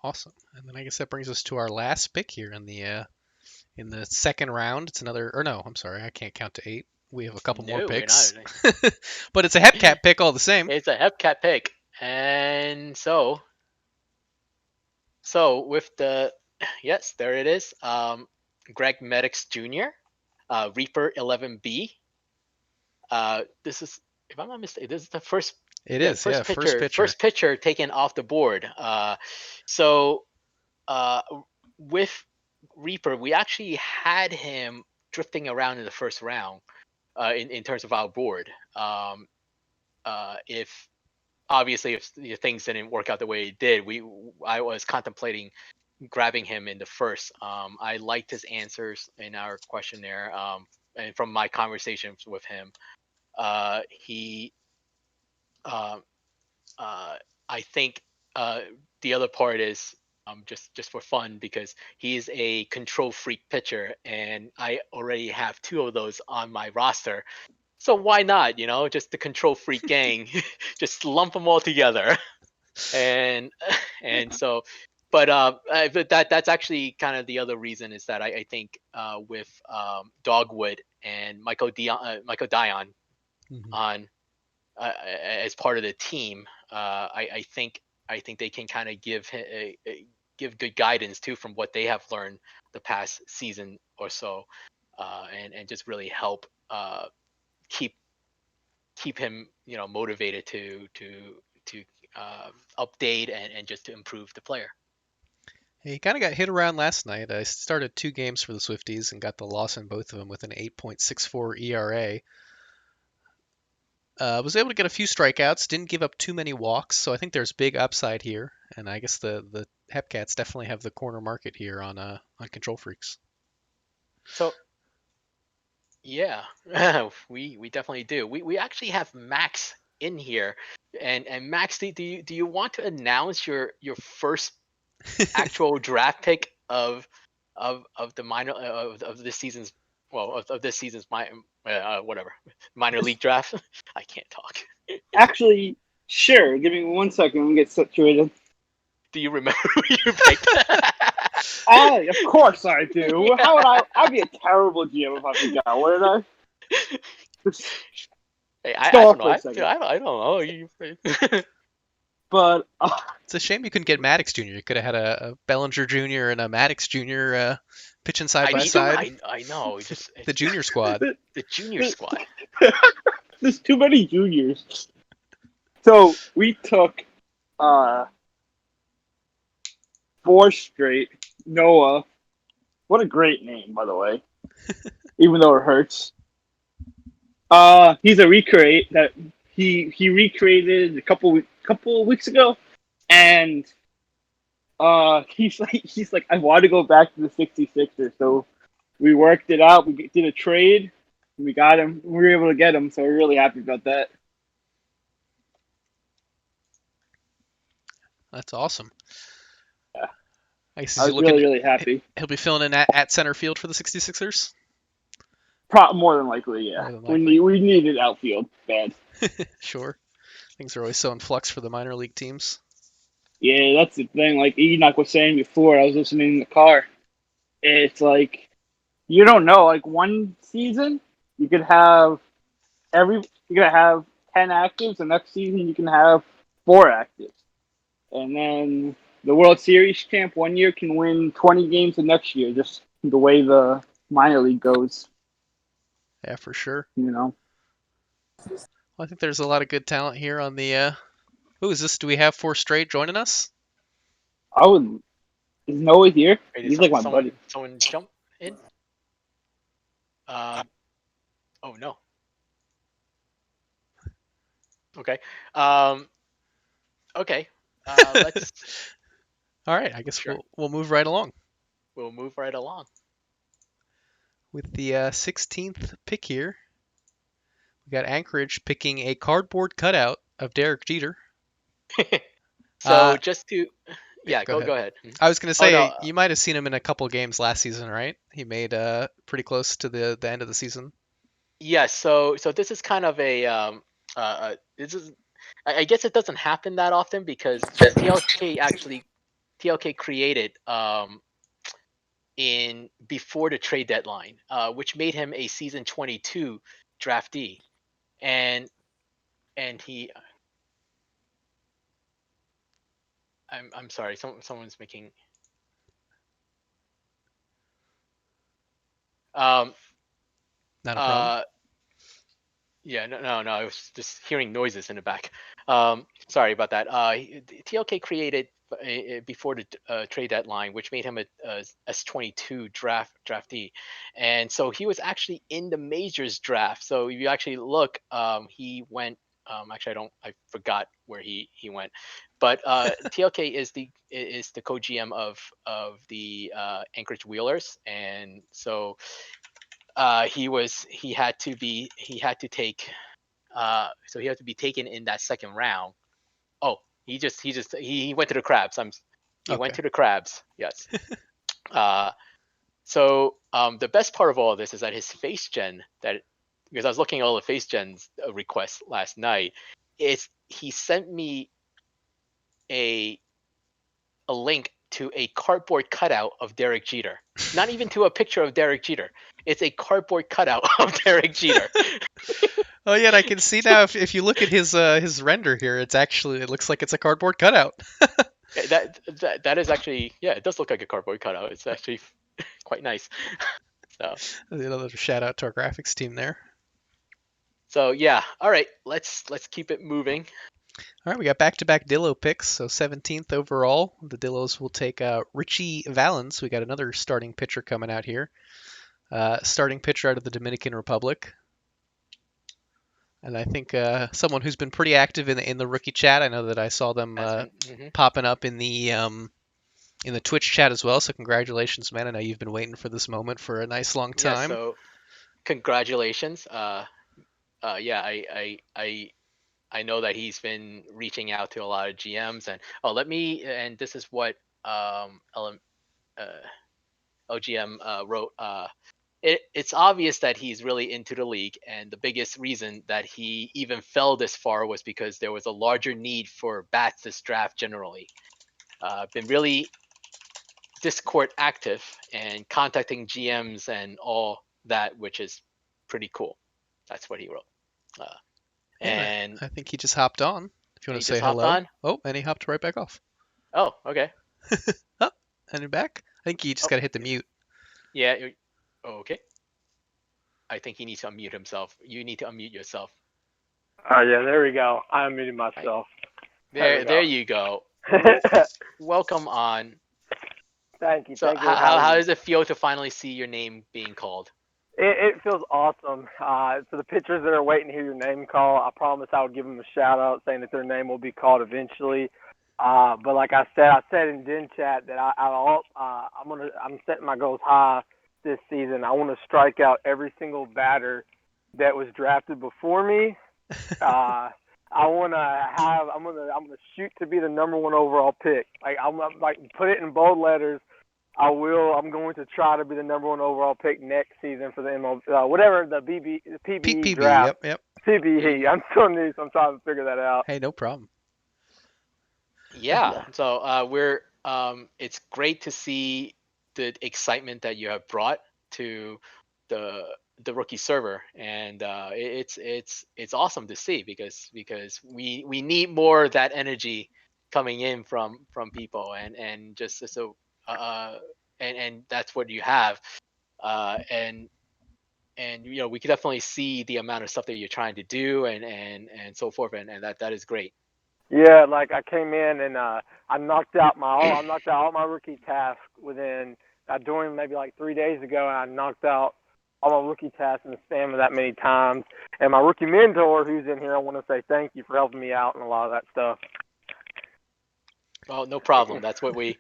Awesome. And then I guess that brings us to our last pick here in the second round. It's another, or no, I'm sorry, I can't count to 8. We have a couple more No, we're picks, not. but it's a Hepcat pick all the same. It's a Hepcat pick, and so with the yes, there it is. Greg Maddox Jr., Reaper 11B. This is, if I'm not mistaken, this is the first. It is, first pitcher, first pitcher. taken off the board. So with Reaper, we actually had him drifting around in the first round in terms of our board. If obviously if things didn't work out the way it did, I was contemplating grabbing him in the first. I liked his answers in our questionnaire, and from my conversations with him, he I think the other part is just for fun, because he's a control freak pitcher, and I already have 2 of those on my roster. So why not? Just the control freak gang, just lump them all together, and so. But that's actually kind of the other reason, is that I think with Dogwood and Michael Dion Mhm. on as part of the team, I think they can kind of give good guidance too, from what they have learned the past season or so, and just really help keep him motivated to update and just to improve the player. He kind of got hit around last night. I started 2 games for the Swifties and got the loss in both of them with an 8.64 ERA. Was able to get a few strikeouts, didn't give up too many walks, so I think there's big upside here. And I guess the Hepcats definitely have the corner market here on control freaks. So yeah, we definitely do. We actually have Max in here, and Max, do you want to announce your first actual draft pick of the minor of this season's of this season's whatever minor league draft. I can't talk. Actually, sure. Give me 1 second. Let me get situated. Do you remember who you picked? Of course I do. How would I? I'd be a terrible GM if I forgot, wouldn't I? Hey, Let's I go don't off know. for a second. I don't know. You, But It's a shame you couldn't get Maddox Jr. You could have had a Bellinger Jr. and a Maddox Jr. Pitching side by side. I know. Just The junior squad. the junior squad. there's too many juniors. So we took 4 straight. Noah. What a great name, by the way. Even though it hurts. He's a recreate that he recreated a couple of weeks ago, and he's like I want to go back to the 66ers. So we worked it out. We did a trade. And we got him. We were able to get him. So we're really happy about that. That's awesome. Yeah. I guess I he's was really happy. He'll be filling in at center field for the 66ers. More than likely, yeah. More than likely. We needed outfield bad. Sure. Things are always so in flux for the minor league teams. Yeah, that's the thing. Like Enoch was saying before, I was listening in the car. It's like you don't know. Like one season, you could have 10 actives. The next season, you can have 4 actives, and then the World Series champ one year can win 20 games the next year. Just the way the minor league goes, Yeah, for sure. you know. Well, I think there's a lot of good talent here on the. Who is this? Do we have 4 straight joining us? I would. Is Noah here? Wait, He's like my someone, buddy. Someone jump in. Oh no. Okay. Okay. Let's. All right, I guess Sure. we'll move right along. We'll move right along. With the 16th pick here, we got Anchorage picking a cardboard cutout of Derek Jeter. So just to, yeah, go go ahead. I was going to say, no, you might have seen him in a couple games last season, right? He made pretty close to the end of the season. Yes. So this is kind of a this is I guess it doesn't happen that often because TLK created in before the trade deadline, which made him a season 22 draftee, and he. I'm sorry. Someone's making. Not a problem. Yeah, no. I was just hearing noises in the back. Sorry about that. TLK created before the trade deadline, which made him a S22 draftee, and so he was actually in the majors draft. So if you actually look, he went. Actually, I forgot where he went, but TLK is the co-GM of the Anchorage Wheelers, and so he had to be taken in that second round. Oh, he went to the Crabs. He went to the Crabs. Yes. So the best part of all of this is that his face gen because I was looking at all the face gens requests last night, he sent me a link to a cardboard cutout of Derek Jeter. Not even to a picture of Derek Jeter. It's a cardboard cutout of Derek Jeter. Oh yeah, and I can see now if you look at his render here, it looks like it's a cardboard cutout. That is actually, yeah, it does look like a cardboard cutout. It's actually quite nice. So another shout out to our graphics team there. So yeah, all right, let's keep it moving. All right, we got back-to-back Dillo picks. So 17th overall, the Dillos will take Richie Valens. We got another starting pitcher coming out here. Starting pitcher out of the Dominican Republic. And I think someone who's been pretty active in the rookie chat. I know that I saw them popping up in the Twitch chat as well. So congratulations, man. I know you've been waiting for this moment for a nice long time. Yeah, so congratulations. I know that he's been reaching out to a lot of GMs, and this is what LM, OGM wrote, it's obvious that he's really into the league, and the biggest reason that he even fell this far was because there was a larger need for bats this draft generally. Been really Discord active and contacting GMs and all that, which is pretty cool. That's what he wrote. Uh, and I think he just hopped on. If you want he to say just hopped hello. on. Oh, and he hopped right back off. Oh, okay. Oh, and you're back. I think you just Oh. got to hit the mute. Yeah. Okay. I think he needs to unmute himself. You need to unmute yourself. Yeah, there we go. I unmuted myself. There you go. Welcome on. Thank you. So Thank you. how does it feel to finally see your name being called? It feels awesome. For the pitchers that are waiting to hear your name call, I promise I'll give them a shout out saying that their name will be called eventually. But like I said in Den Chat that I'm setting my goals high this season. I want to strike out every single batter that was drafted before me. I'm gonna shoot to be the number 1 overall pick. I'm like put it in bold letters. I'm going to try to be the number 1 overall pick next season for the MLB, whatever the PBE draft. Yep. PBE. I'm still new, so I'm trying to figure that out. Hey, no problem. Yeah. So it's great to see the excitement that you have brought to the rookie server, and it's awesome to see because we need more of that energy coming in from people, and just so and that's what you have, and we can definitely see the amount of stuff that you're trying to do and so forth, and that is great. Yeah, like I came in and I knocked out all my rookie tasks within. I joined maybe like 3 days ago, and I knocked out all my rookie tasks in the span of that many times. And my rookie mentor, who's in here, I want to say thank you for helping me out and a lot of that stuff. Oh, no problem. That's what we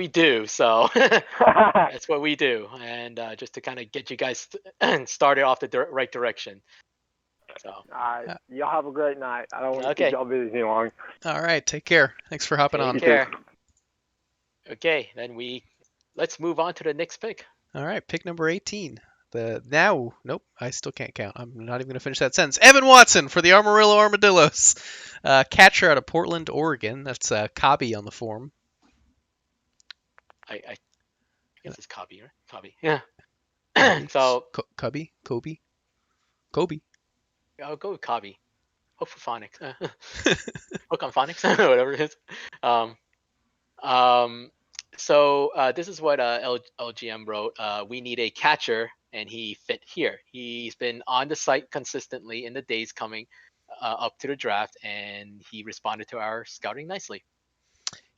do. So that's what we do, and just to kind of get you guys started off the right direction. So all right, y'all have a great night. I don't want to Okay. keep y'all busy too long. All right, take care. Thanks for hopping on. Take care. Okay, then let's move on to the next pick. All right, pick number 18. Nope, I still can't count. I'm not even going to finish that sentence. Evan Watson for the Amarillo Armadillos. Catcher out of Portland, Oregon. That's Cobby on the form. I guess it's Cobby, right? Cobby. Yeah. So Kobe. I'll go with Cobby. Hope for phonics. Hook on phonics, whatever it is. So this is what LGM wrote. We need a catcher, and he fit here. He's been on the site consistently in the days coming up to the draft, and he responded to our scouting nicely.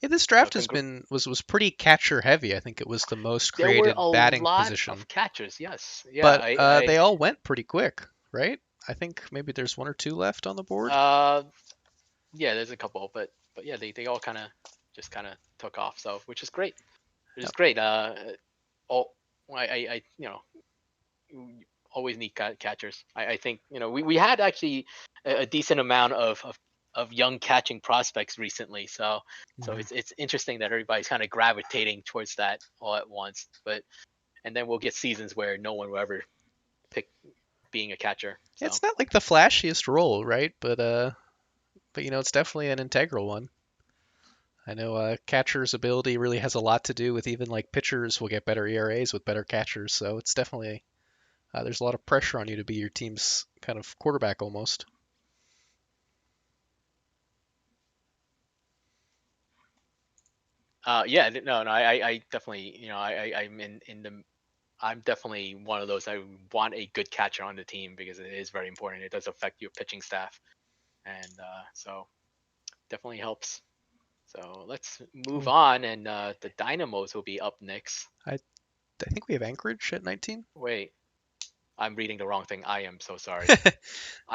Yeah, this draft was pretty catcher heavy. I think it was the most created batting position. Of catchers, yes. Yeah, but they all went pretty quick, right? I think maybe there's 1 or 2 left on the board. Yeah, there's a couple, but yeah, they all kind of took off. So which is great. Which is great. I always need catchers. I think we had actually a decent amount of young catching prospects recently. So it's interesting that everybody's kind of gravitating towards that all at once. And then we'll get seasons where no one will ever pick being a catcher. So. It's not like the flashiest role, right? But it's definitely an integral one. I know catcher's ability really has a lot to do with even like pitchers will get better ERAs with better catchers. So it's definitely there's a lot of pressure on you to be your team's kind of quarterback almost. Yeah, no, I definitely, I'm definitely one of those. I want a good catcher on the team because it is very important. It does affect your pitching staff, and so definitely helps. So let's move on, and the Dynamos will be up next. I think we have Anchorage at 19. Wait, I'm reading the wrong thing. I am so sorry.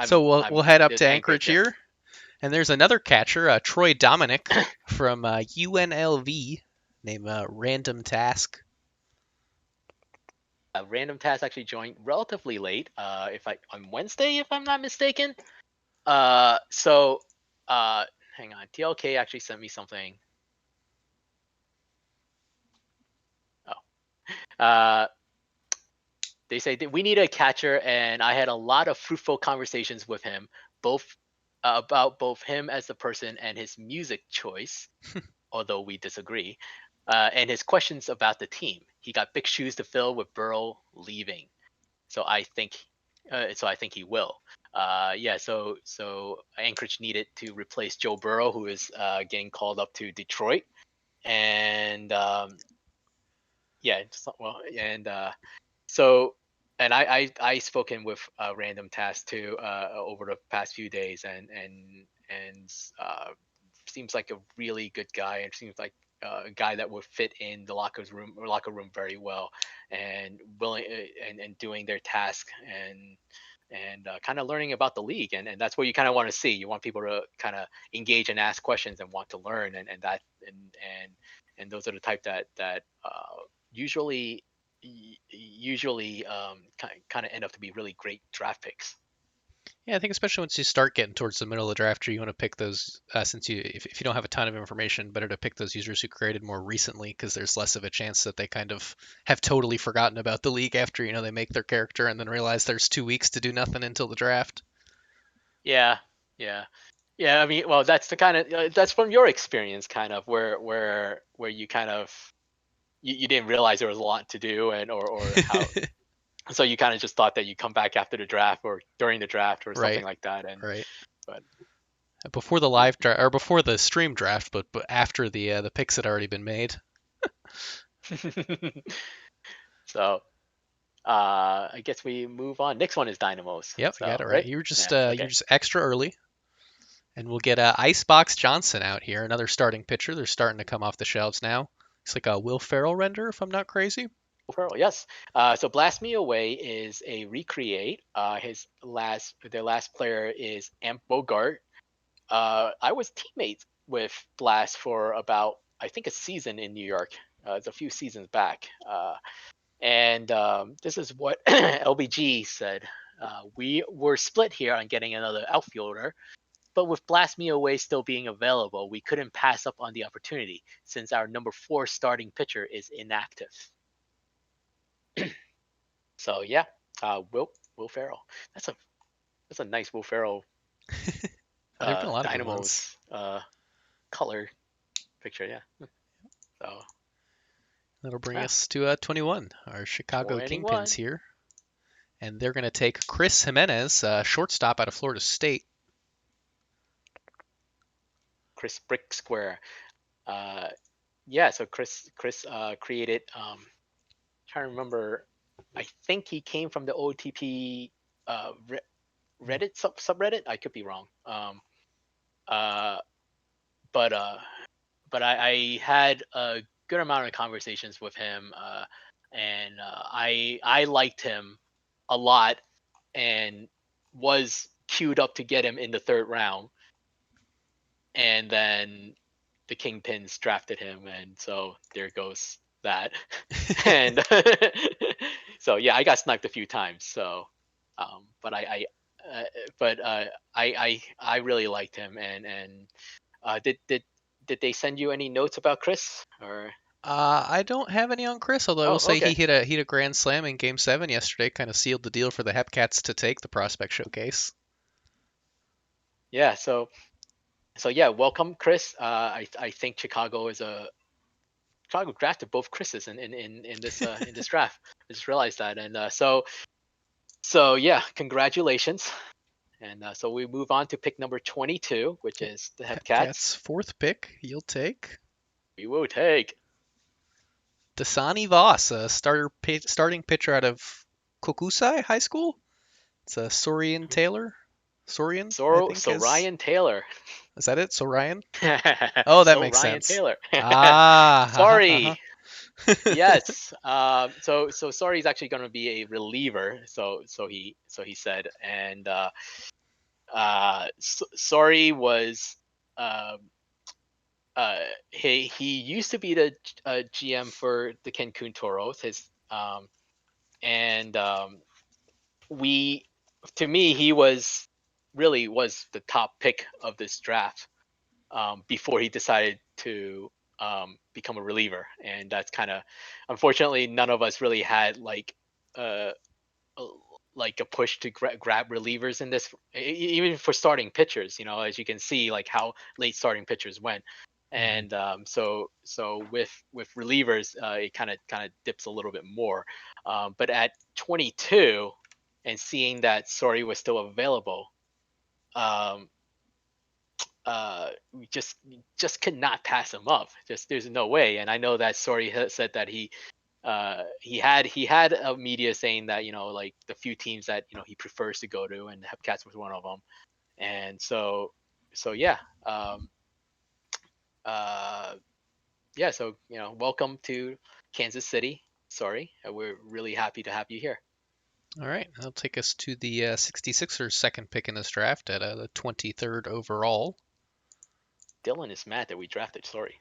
So we'll head up to Anchorage here. And there's another catcher, Troy Dominic from UNLV, named Random Task. Random Task actually joined relatively late, on Wednesday, if I'm not mistaken. So hang on, TLK actually sent me something. They say that we need a catcher, and I had a lot of fruitful conversations with him, both about both him as a person and his music choice, although we disagree, and his questions about the team. He got big shoes to fill with Burrow leaving, so I think, he will. Yeah, so Anchorage needed to replace Joe Burrow, who is getting called up to Detroit, and yeah, well, and so, and I spoken with Random Task too over the past few days, and seems like a really good guy, and seems like a guy that would fit in the locker room very well, and willing and doing their task, and kind of learning about the league, and that's what you kind of want to see. You want people to kind of engage and ask questions and want to learn, and those are the type that usually kind of end up to be really great draft picks. Yeah, I think especially once you start getting towards the middle of the draft tree, you want to pick those since if you don't have a ton of information, better to pick those users who created more recently because there's less of a chance that they kind of have totally forgotten about the league after they make their character and then realize there's 2 weeks to do nothing until the draft. Yeah, yeah, yeah. I mean, well, that's the kind of that's from your experience, kind of where you kind of you didn't realize there was a lot to do, and or how. So you kind of just thought that you come back after the draft or during the draft or something Right, like that, and right. but Before the live draft or before the stream draft, but after the picks had already been made. so I guess we move on. Next one is Dynamos. Yep, you got So it right. right? You're just Yeah. you're Okay. just extra early, and we'll get Icebox Johnson out here, another starting pitcher. They're starting to come off the shelves now. It's like a Will Ferrell render, if I'm not crazy. Pearl, yes. So Blast Me Away is a recreate. Their last player is Amp Bogart. I was teammates with Blast for about, I think, a season in New York. It's a few seasons back. And this is what LBG said. We were split here on getting another outfielder, but with Blast Me Away still being available, we couldn't pass up on the opportunity since our number 4 starting pitcher is inactive. So yeah, Will Ferrell. That's a nice Will Ferrell There've been a lot of good ones. Dynamos color picture. Yeah. So That'll bring us to 21. Our Chicago 21. Kingpins here, and they're going to take Chris Jimenez, shortstop out of Florida State. Chris Brick Square. Yeah. So Chris created. Trying to remember. I think he came from the OTP Reddit subreddit. I could be wrong. Uh, but I had a good amount of conversations with him, and I liked him a lot, and was queued up to get him in the 3rd round, and then the Kingpins drafted him, and so there goes that, and so yeah, I got sniped a few times. So, but uh, I really liked him, and did they send you any notes about Chris or? I don't have any on Chris, although I will Oh, say he okay. hit a grand slam in Game 7 yesterday, kind of sealed the deal for the Hepcats to take the prospect showcase. Yeah. So yeah, welcome, Chris. I think Chicago drafted both Chris's in this draft. I just realized that, and so yeah, congratulations. And so we move on to pick number 22, which is the Hepcats. 4th pick, you'll take. We will take Dasani Voss, a starting pitcher out of Kokusai High School. It's a Sorian Taylor. Sorian, I think Ryan Taylor. Is that it? Sorian? Oh, that makes Ryan sense. Taylor. Sorry. Yes. So sorry is actually going to be a reliever. So he said, and sorry was he used to be the GM for the Cancun Toros. And we to me he was the top pick of this draft, before he decided to become a reliever, and that's kind of, unfortunately, none of us really had uh, like a push to grab relievers in this, even for starting pitchers. As you can see, like how late starting pitchers went, and so with relievers, it kind of dips a little bit more. But at 22, and seeing that Sorry was still available, um, we just could not pass him up. Just there's no way. And I know that Sorry said that he had a media saying that like the few teams that he prefers to go to, and Hepcats was one of them. And so yeah, uh, yeah. So welcome to Kansas City. Sorry, we're really happy to have you here. All right, that'll take us to the 66ers' second pick in this draft at the 23rd overall. Dylan is mad that we drafted Sorry.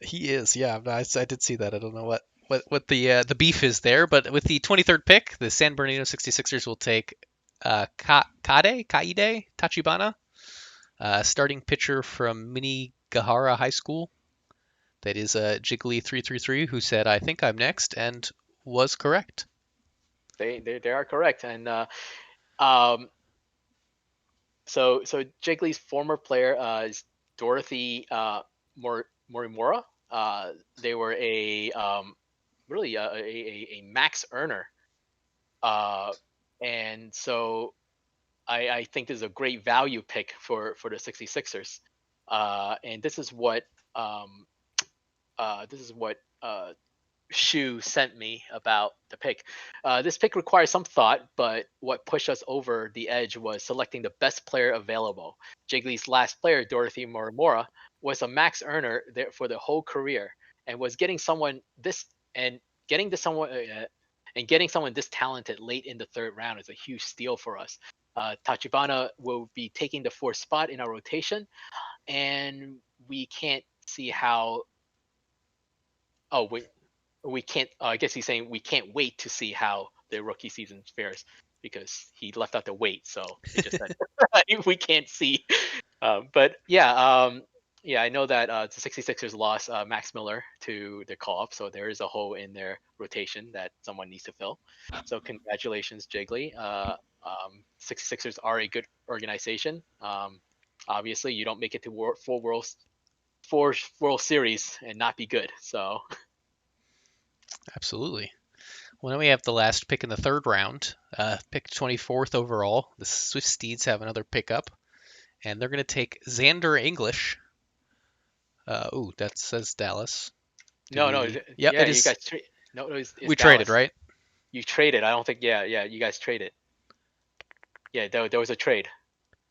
He is, yeah. I did see that. I don't know what the beef is there, but with the 23rd pick, the San Bernardino 66ers will take Kaide Tachibana, starting pitcher from Minigahara High School. That is Jiggly333, who said, "I think I'm next," and was correct. They are correct, and um, so Jiggly's former player is Dorothy Morimura. They were really a max earner, and so I think this is a great value pick for the 66ers. And this is what Shu sent me about the pick. This pick requires some thought, but what pushed us over the edge was selecting the best player available. Jiggly's last player, Dorothy Morimura, was a max earner there for the whole career, and was getting someone this and getting to someone and getting someone this talented late in the third round is a huge steal for us. Tachibana will be taking the fourth spot in our rotation, and we can't see how. Oh, we can't. I guess he's saying we can't wait to see how the rookie season fares, because he left out the wait. So it just said we can't see. But yeah, I know that the 66ers lost Max Miller to the call-up, so there is a hole in their rotation that someone needs to fill. So congratulations, Jiggly. 66ers are a good organization. Obviously, you don't make it to four World Series and not be good. So Absolutely. Well, then we have the last pick in the third round, pick 24th overall. The Swift Steeds have another pickup, and they're going to take Xander English. That says Dallas. no, Yep, yeah, it you is. guys no, it's We Dallas. traded, right? You traded. I don't think. Yeah, you guys traded. Yeah, there was a trade.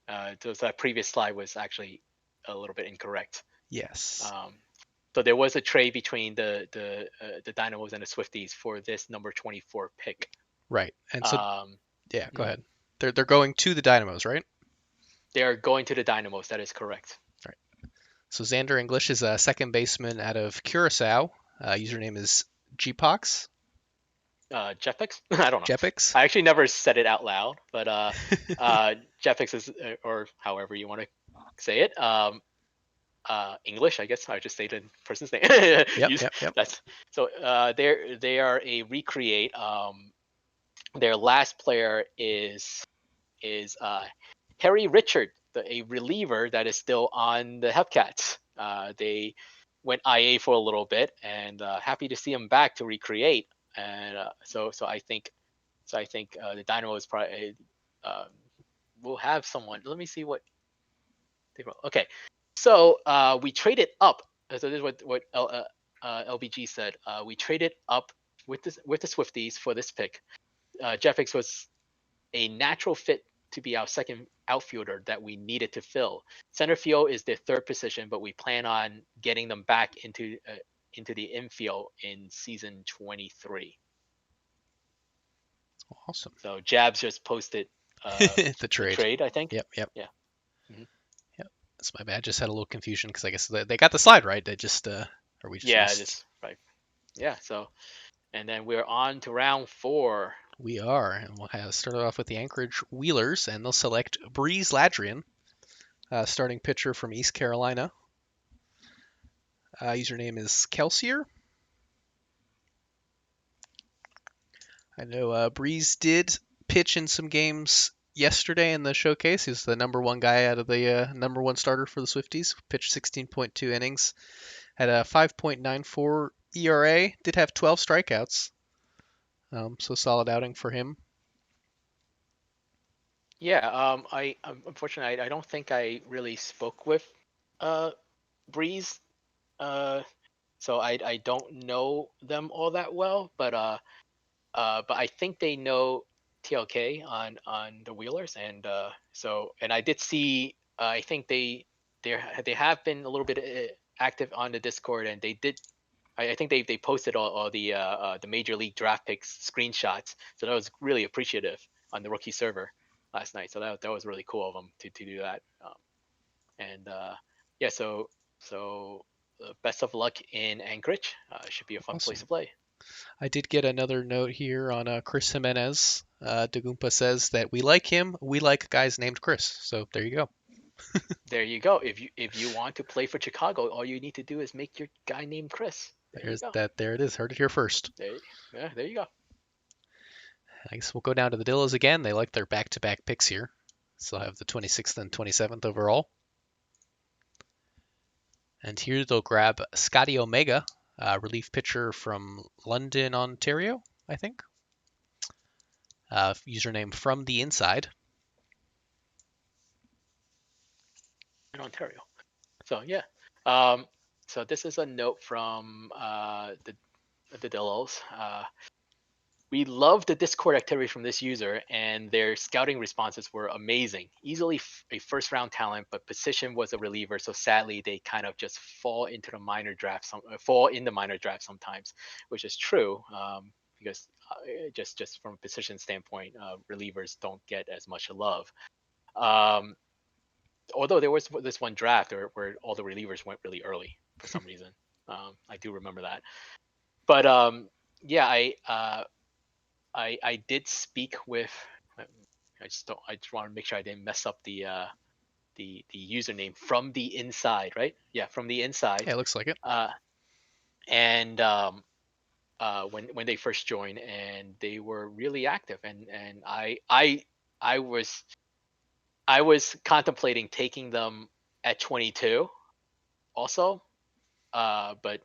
That previous slide was actually a little bit incorrect. Yes. So there was a trade between the Dynamos and the Swifties for this number 24 pick. Right. And so, yeah, go ahead. They're going to the Dynamos, right? They are going to the Dynamos. That is correct. Right. So Xander English is a second baseman out of Curacao. Username is Gpox. Jeffix? I don't know. Jepix? I actually never said it out loud, but Jeffix is, or however you want to say it. English, I guess I just say the person's name. Yep. That's so. They are a recreate. Their last player is Harry Richard, a reliever that is still on the Hepcats. They went IA for a little bit, and happy to see him back to recreate. And so I think the Dynamo is probably will have someone. Let me see what they wrote. Okay, so we traded up. So this is what LBG said. We traded up with the Swifties for this pick. Jeffix was a natural fit to be our second outfielder that we needed to fill. Center field is their third position, but we plan on getting them back into the infield in season 23. Awesome. So Jabs just posted the trade. I think. Yep. Yeah. Yep. That's my bad. Just had a little confusion because I guess they got the slide right. They just or we just yeah, missed. just right. Yeah. So, and then we're on to round 4. We are, and we'll have started off with the Anchorage Wheelers, and they'll select Breeze Ladrian, starting pitcher from East Carolina. Username is Kelsier. I know Breeze did pitch in some games yesterday in the showcase. He was the number one guy out of the number one starter for the Swifties. Pitched 16.2 innings, had a 5.94 ERA, did have 12 strikeouts. So solid outing for him. Yeah, unfortunately I don't think I really spoke with Breeze, so I don't know them all that well, but I think they know TLK on the Wheelers, and and I did see. I think they have been a little bit active on the Discord, and they did. I think they posted all the major league draft picks screenshots, so that was really appreciative on the rookie server last night. So that was really cool of them to do that. And yeah, best of luck in Anchorage. Should be a fun place Awesome. to play. I did get another note here on Chris Jimenez. Dagumpa says that we like him. We like guys named Chris. So there you go. There you go. If you want to play for Chicago, all you need to do is make your guy named Chris. There you There's go. that. There it is. Heard it here first. There you go. I guess we'll go down to the Dillos again. They like their back-to-back picks here. So I have the 26th and 27th overall. And here they'll grab Scotty Omega, relief pitcher from London, Ontario, I think. Username from the inside. In Ontario. So yeah. So this is a note from the Dillos. We love the Discord activity from this user, and their scouting responses were amazing. Easily a first round talent, but position was a reliever, so sadly they kind of just fall in the minor draft sometimes, which is true, because just from a position standpoint, relievers don't get as much love. Although there was this one draft where all the relievers went really early for some reason. I do remember that. But yeah, I did speak with. I just want to make sure I didn't mess up the username from the inside, right? Yeah, from the inside. Yeah, it looks like it. And when they first joined, and they were really active, and I was contemplating taking them at 22, also, but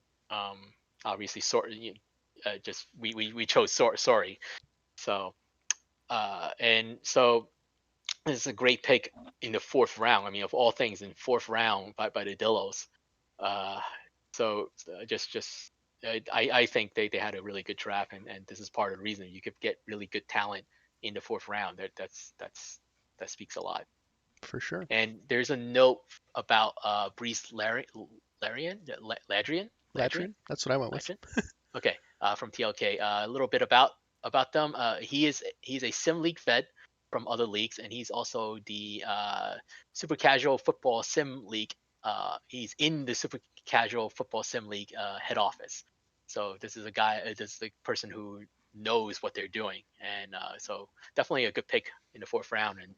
obviously, just we chose sorry. So and so this is a great pick in the fourth round. I mean, of all things, in fourth round by the Dillos. So just I think they had a really good draft, and this is part of the reason you could get really good talent in the fourth round. That speaks a lot. For sure. And there's a note about Brees Ladrian. That's what I went with. Okay, from TLK. A little bit about them. He's a sim league vet from other leagues, and he's also the super casual football sim league. He's in the super casual football sim league head office. So this is a guy. This is the person who knows what they're doing, and so definitely a good pick in the fourth round, and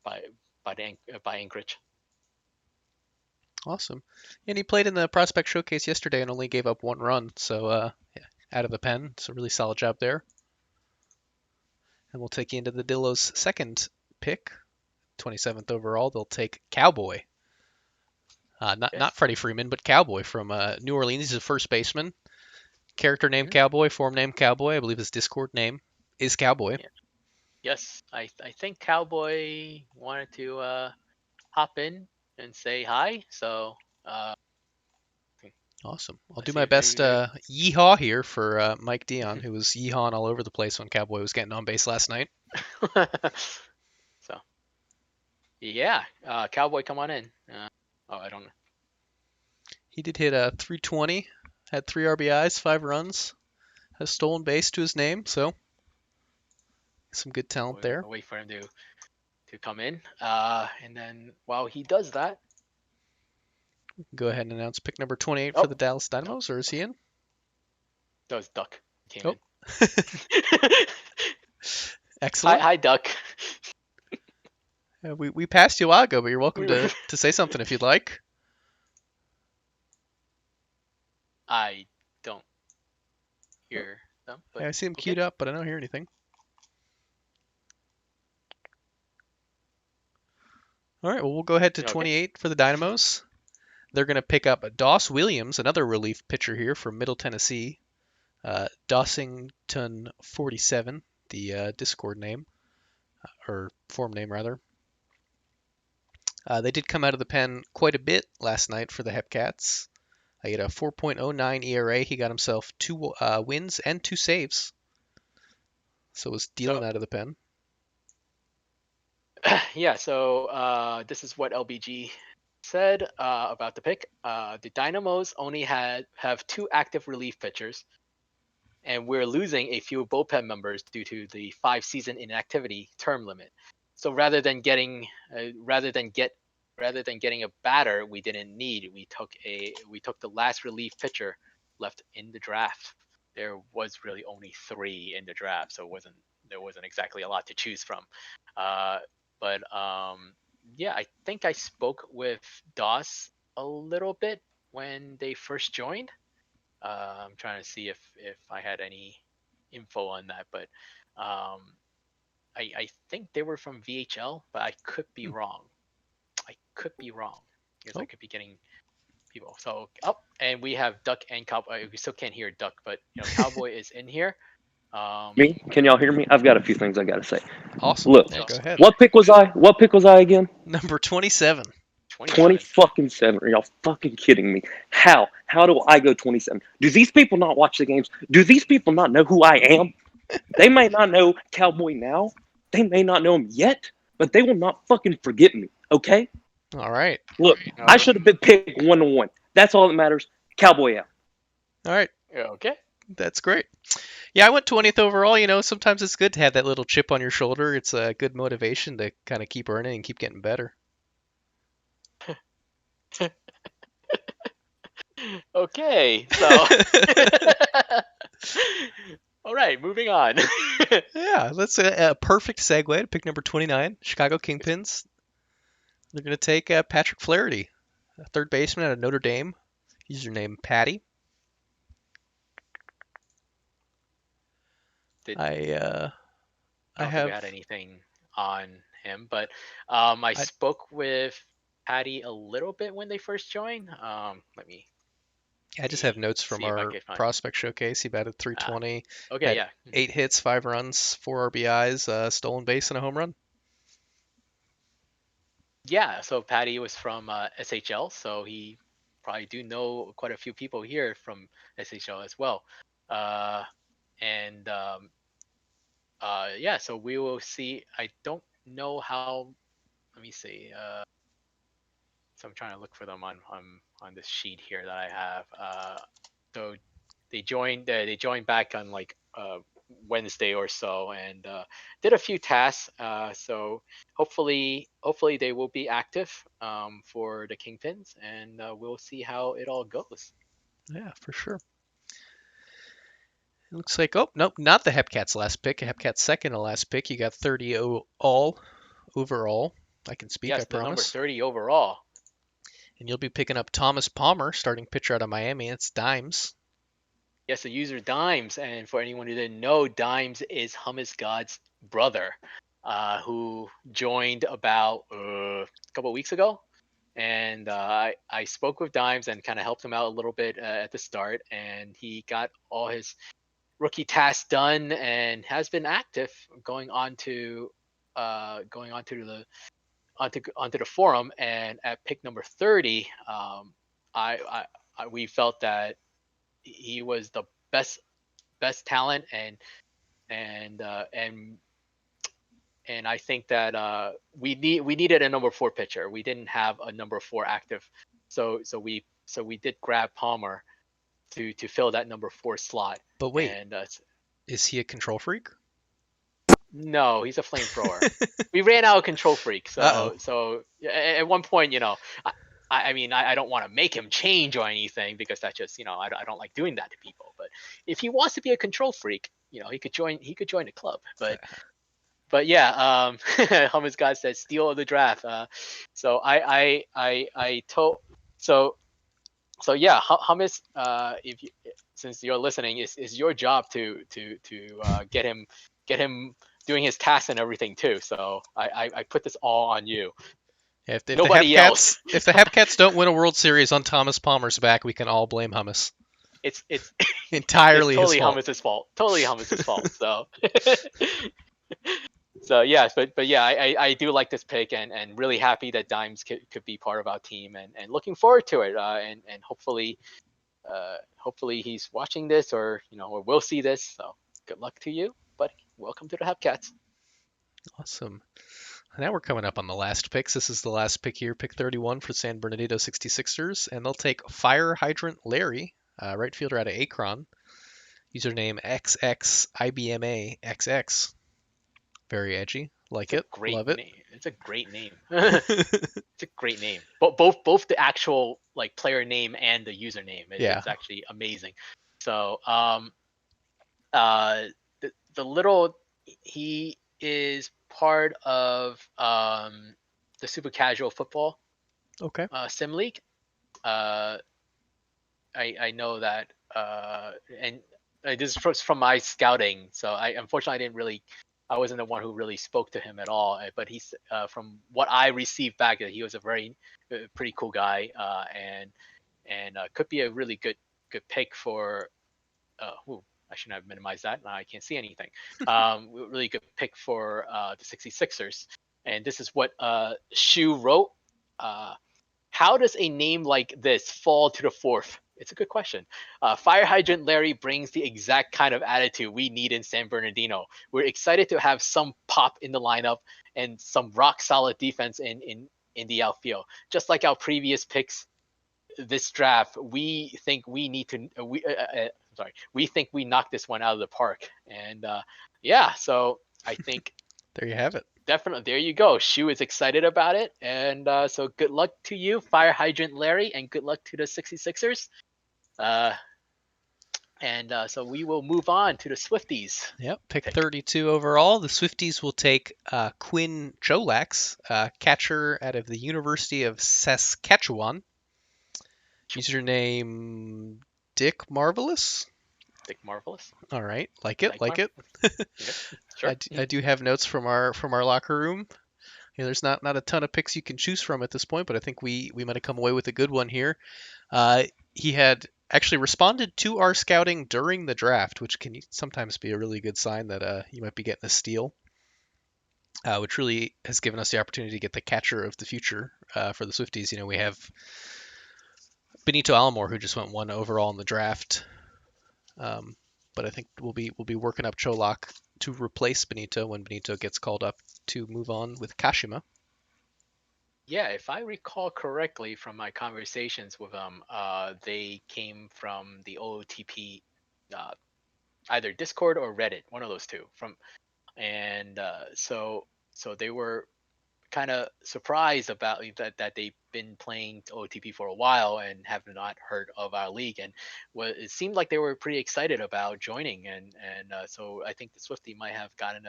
by Anchorage. Awesome. And he played in the Prospect Showcase yesterday and only gave up one run, so yeah, out of the pen. It's a really solid job there. And we'll take you into the Dillos' second pick, 27th overall. They'll take Cowboy. Not Freddie Freeman, but Cowboy from New Orleans. He's a first baseman. Character name Cowboy, form name Cowboy. I believe his Discord name is Cowboy. Yeah. Yes, I think Cowboy wanted to hop in and say hi. So awesome. I'll do my best yeehaw here for Mike Dion, who was yeehawing all over the place when Cowboy was getting on base last night. So yeah, Cowboy, come on in. I don't know. He did hit a 320, had 3 RBIs, 5 runs, has stolen base to his name, so some good talent there. I'll wait for him to come in, and then while he does that, go ahead and announce pick number 28 for the Dallas Dynamos, or is he in? That was Duck. Came in. Excellent. Hi, Duck. We passed you a while ago, but you're welcome to say something if you'd like. I don't hear them, but Yeah, I see him okay. queued up, but I don't hear anything. All right, well, we'll go ahead to Okay. 28 for the Dynamos. They're going to pick up Doss Williams, another relief pitcher here from Middle Tennessee. Dossington 47, the Discord name, or form name rather. They did come out of the pen quite a bit last night for the Hepcats. He had a 4.09 ERA. He got himself 2 wins and 2 saves. So was dealing out of the pen. Yeah, so this is what LBG said about the pick. The Dynamos only have 2 active relief pitchers, and we're losing a few bullpen members due to the 5-season inactivity term limit. So rather than getting a batter we didn't need, we took the last relief pitcher left in the draft. There was really only 3 in the draft, so there wasn't exactly a lot to choose from. But yeah, I think I spoke with Doss a little bit when they first joined. I'm trying to see if I had any info on that, but I think they were from VHL, but I could be wrong. I could be wrong because I could be getting people. So and we have Duck and Cowboy. We still can't hear Duck, but Cowboy is in here. Me? Can y'all hear me? I've got a few things I gotta say. Awesome. Look, Yeah, go ahead. what pick was I? What pick was I again? Number 27. 20 fucking 7. Are y'all fucking kidding me? How? How do I go 27? Do these people not watch the games? Do these people not know who I am? They may not know Cowboy now. They may not know him yet, but they will not fucking forget me, okay? All right. Look, I should have been picked 1-1. That's all that matters. Cowboy out. All right. Okay. That's great. Yeah, I went 20th overall. Sometimes it's good to have that little chip on your shoulder. It's a good motivation to kind of keep earning and keep getting better. Okay, so all right, moving on. Yeah, that's a perfect segue to pick number 29, Chicago Kingpins. They're going to take Patrick Flaherty, a third baseman out of Notre Dame. Username Patty. I don't think we had anything on him, but I spoke with Patty a little bit when they first joined. Let me. I just have notes from our prospect showcase. He batted 320. Okay, yeah. 8 hits, 5 runs, 4 RBIs, stolen base, and a home run. Yeah, so Patty was from SHL, so he probably do know quite a few people here from SHL as well. Yeah, so we will see. I don't know how. Let me see. So I'm trying to look for them on this sheet here that I have. So they joined back on like Wednesday or so and did a few tasks. So hopefully they will be active for the Kingpins, and we'll see how it all goes. Yeah, for sure. It looks like, nope, not the Hepcats last pick. Hepcats second to last pick. You got 30 overall. I can speak, yes, I promise. Number 30 overall. And you'll be picking up Thomas Palmer, starting pitcher out of Miami. It's Dimes. Yes, the user Dimes. And for anyone who didn't know, Dimes is Hummus God's brother, who joined about a couple of weeks ago. And I spoke with Dimes and kind of helped him out a little bit at the start. And he got all his rookie tasks done and has been active going onto the forum. And at pick number 30, we felt that he was the best talent, and I think that we needed a number 4 pitcher. We didn't have a number 4 active, so we did grab Palmer to fill that number 4 slot. But wait, is he a control freak? No, he's a flamethrower. We ran out of control freak, so at one point, I mean, I don't want to make him change or anything, because that's just, I don't like doing that to people. But if he wants to be a control freak, he could join the club. But but yeah, Hummus God says steal of the draft. So I told so so yeah, Hummus. If you, since you're listening, is your job to get him doing his tasks and everything too. So I put this all on you. If the Nobody else. Hepcats don't win a World Series on Thomas Palmer's back, we can all blame Hummus. It's Entirely his totally fault. Hummus's fault. Totally Hummus's fault. So so yeah, but yeah, I do like this pick and really happy that Dimes could be part of our team and looking forward to it. And hopefully he's watching this or or will see this. So good luck to you, but welcome to the Hepcats. Awesome. Now we're coming up on the last picks. This is the last pick here, pick 31 for San Bernardino 66ers, and they'll take Fire Hydrant Larry, right fielder out of Akron. Username XXIBMAXX. Very edgy. Like it. Love it. Name. It's a great name. It's a great name. But both the actual like player name and the username. Yeah. It's actually amazing. So the little he is part of the super casual football Okay. sim league. I know that and this is from my scouting. So I unfortunately I didn't really I wasn't the one who really spoke to him at all. But he's from what I received back, he was a very pretty cool guy and could be a really good pick for. I shouldn't have minimized that. Now I can't see anything. Really good pick for the 66ers. And this is what Shu wrote. How does a name like this fall to the fourth? It's a good question. Fire Hydrant Larry brings the exact kind of attitude we need in San Bernardino. We're excited to have some pop in the lineup and some rock solid defense in the outfield. Just like our previous picks this draft, we think we need to. We think we knocked this one out of the park. And yeah, so I think there you have it. Definitely, there you go. Shu is excited about it, and so good luck to you, Fire Hydrant Larry, and good luck to the 66ers. So we will move on to the Swifties. Yep, pick 32 overall. The Swifties will take Quinn Cholax, catcher out of the University of Saskatchewan. Username Dick Marvelous. Dick Marvelous. All right, like it. Okay. Sure. I do have notes from our locker room. There's not a ton of picks you can choose from at this point, but I think we might have come away with a good one here. He had actually responded to our scouting during the draft, which can sometimes be a really good sign that you might be getting a steal, which really has given us the opportunity to get the catcher of the future for the Swifties. We have Benito Alomar, who just went 1 overall in the draft. But I think we'll be working up Cholak to replace Benito when Benito gets called up to move on with Kashima. Yeah, if I recall correctly from my conversations with them, they came from the OOTP, either Discord or Reddit, one of those two. So they were kind of surprised about that they've been playing OTP for a while and have not heard of our league, and it seemed like they were pretty excited about joining, and so I think the Swifty might have gotten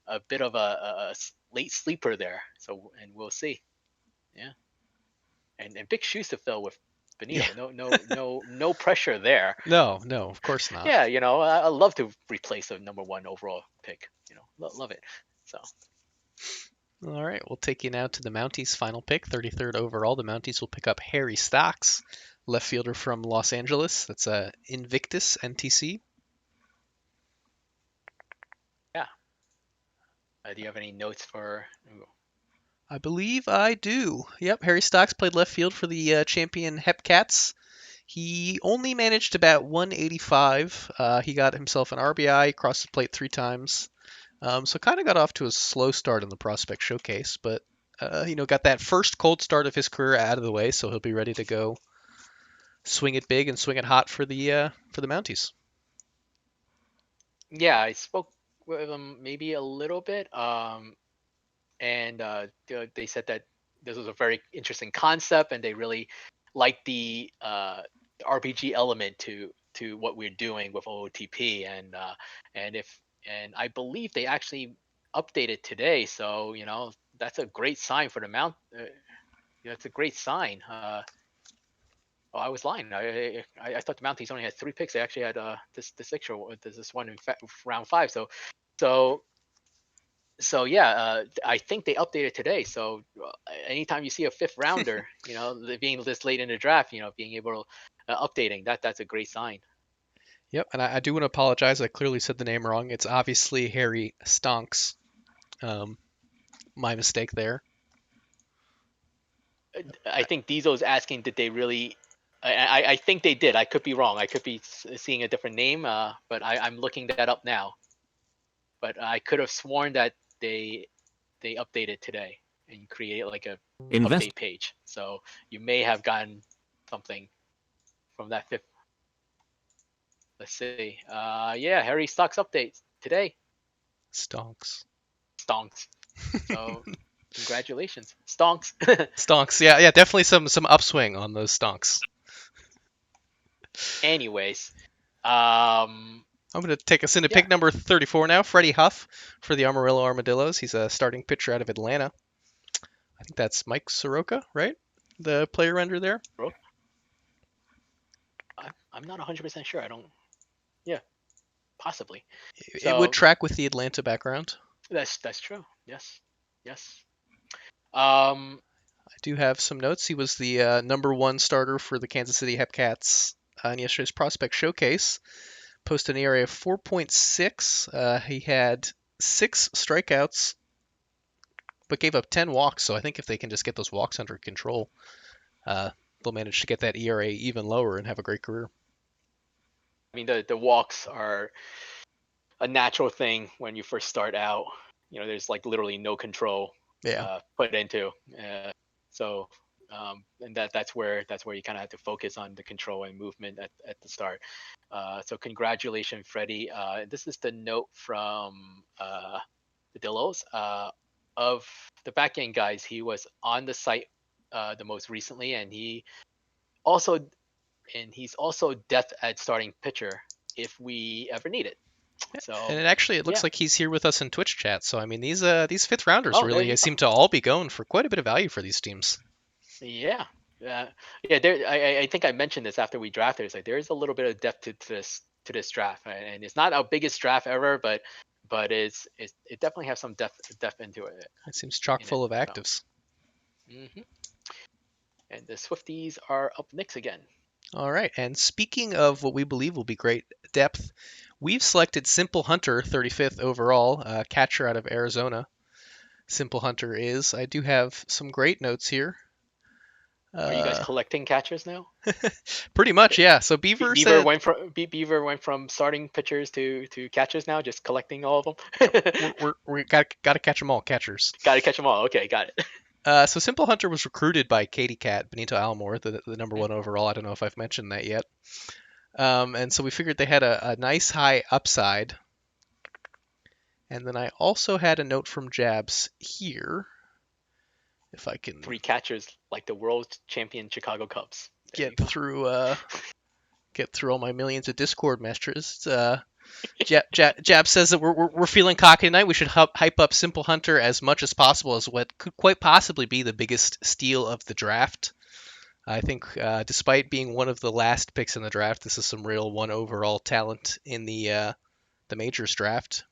a bit of a late sleeper there. So and we'll see. Yeah, and big shoes to fill with Benito. Yeah. No pressure there. No, of course not. Yeah, I love to replace a number 1 overall pick. Love it. So. All right, we'll take you now to the Mounties' final pick, 33rd overall. The Mounties will pick up Harry Stocks, left fielder from Los Angeles. That's Invictus NTC. Yeah. Do you have any notes for? I believe I do. Yep, Harry Stocks played left field for the champion Hepcats. He only managed about 185. He got himself an RBI, crossed the plate 3 times. So kind of got off to a slow start in the prospect showcase, but got that first cold start of his career out of the way, so he'll be ready to go swing it big and swing it hot for the Mounties. Yeah, I spoke with him maybe a little bit, and they said that this was a very interesting concept, and they really liked the RPG element to what we're doing with OOTP, and I believe they actually updated today, so that's a great sign for the mount. That's a great sign. Oh, I was lying. I thought the Mounties only had 3 picks. They actually had this extra this one in round 5. So yeah, I think they updated today. So anytime you see a 5th rounder, being this late in the draft, being able to updating that's a great sign. Yep, and I do want to apologize. I clearly said the name wrong. It's obviously Harry Stonks. My mistake there. I think Diesel's asking, did they really? I think they did. I could be wrong. I could be seeing a different name, but I'm looking that up now. But I could have sworn that they updated today and created like a update page. So you may have gotten something from that 5th. Let's see. Yeah, Harry Stocks updates today. Stonks. So congratulations, Stonks. Stonks. Yeah, definitely some upswing on those stonks. Anyways, I'm going to take us into pick number 34 now. Freddie Huff for the Amarillo Armadillos. He's a starting pitcher out of Atlanta. I think that's Mike Soroka, right? The player render there. I'm not 100% sure. I don't. Yeah, possibly. It would track with the Atlanta background. That's true. Yes. I do have some notes. He was the #1 starter for the Kansas City Hepcats in yesterday's Prospect Showcase. Posted an ERA of 4.6. He had 6 strikeouts, but gave up 10 walks. So I think if they can just get those walks under control, they'll manage to get that ERA even lower and have a great career. I mean, the walks are a natural thing when you first start out. There's like literally no control put into. So and that's where you kind of have to focus on the control and movement at the start. So congratulations, Freddie. This is the note from the Dillos. Of the back end guys, he was on the site the most recently, and he's also depth at starting pitcher if we ever need it. So and it looks like he's here with us in Twitch chat. So I mean, these 5th rounders really seem to all be going for quite a bit of value for these teams. Yeah. I think I mentioned this after we drafted. It's like there is a little bit of depth to this draft, and it's not our biggest draft ever, but it definitely has some depth into it. It seems chock full of actives. Mm-hmm. And the Swifties are up next again. All right, and speaking of what we believe will be great depth, we've selected Simple Hunter, 35th overall, catcher out of Arizona. Simple Hunter is. I do have some great notes here. Are you guys collecting catchers now? Pretty much, yeah. So Beaver went from starting pitchers to catchers now, just collecting all of them. we got to catch them all, catchers. Got to catch them all. Okay, got it. So Simple Hunter was recruited by Katie Cat, Benito Almore, the #1 overall. I don't know if I've mentioned that yet. And so we figured they had a nice high upside. And then I also had a note from Jabs here. If I can 3 catchers like the world champion Chicago Cubs. Get through all my millions of Discord messages. Jab says that we're feeling cocky tonight. We should hype up Simple Hunter as much as possible as what could quite possibly be the biggest steal of the draft. I think despite being one of the last picks in the draft, this is some real 1 overall talent in the majors draft.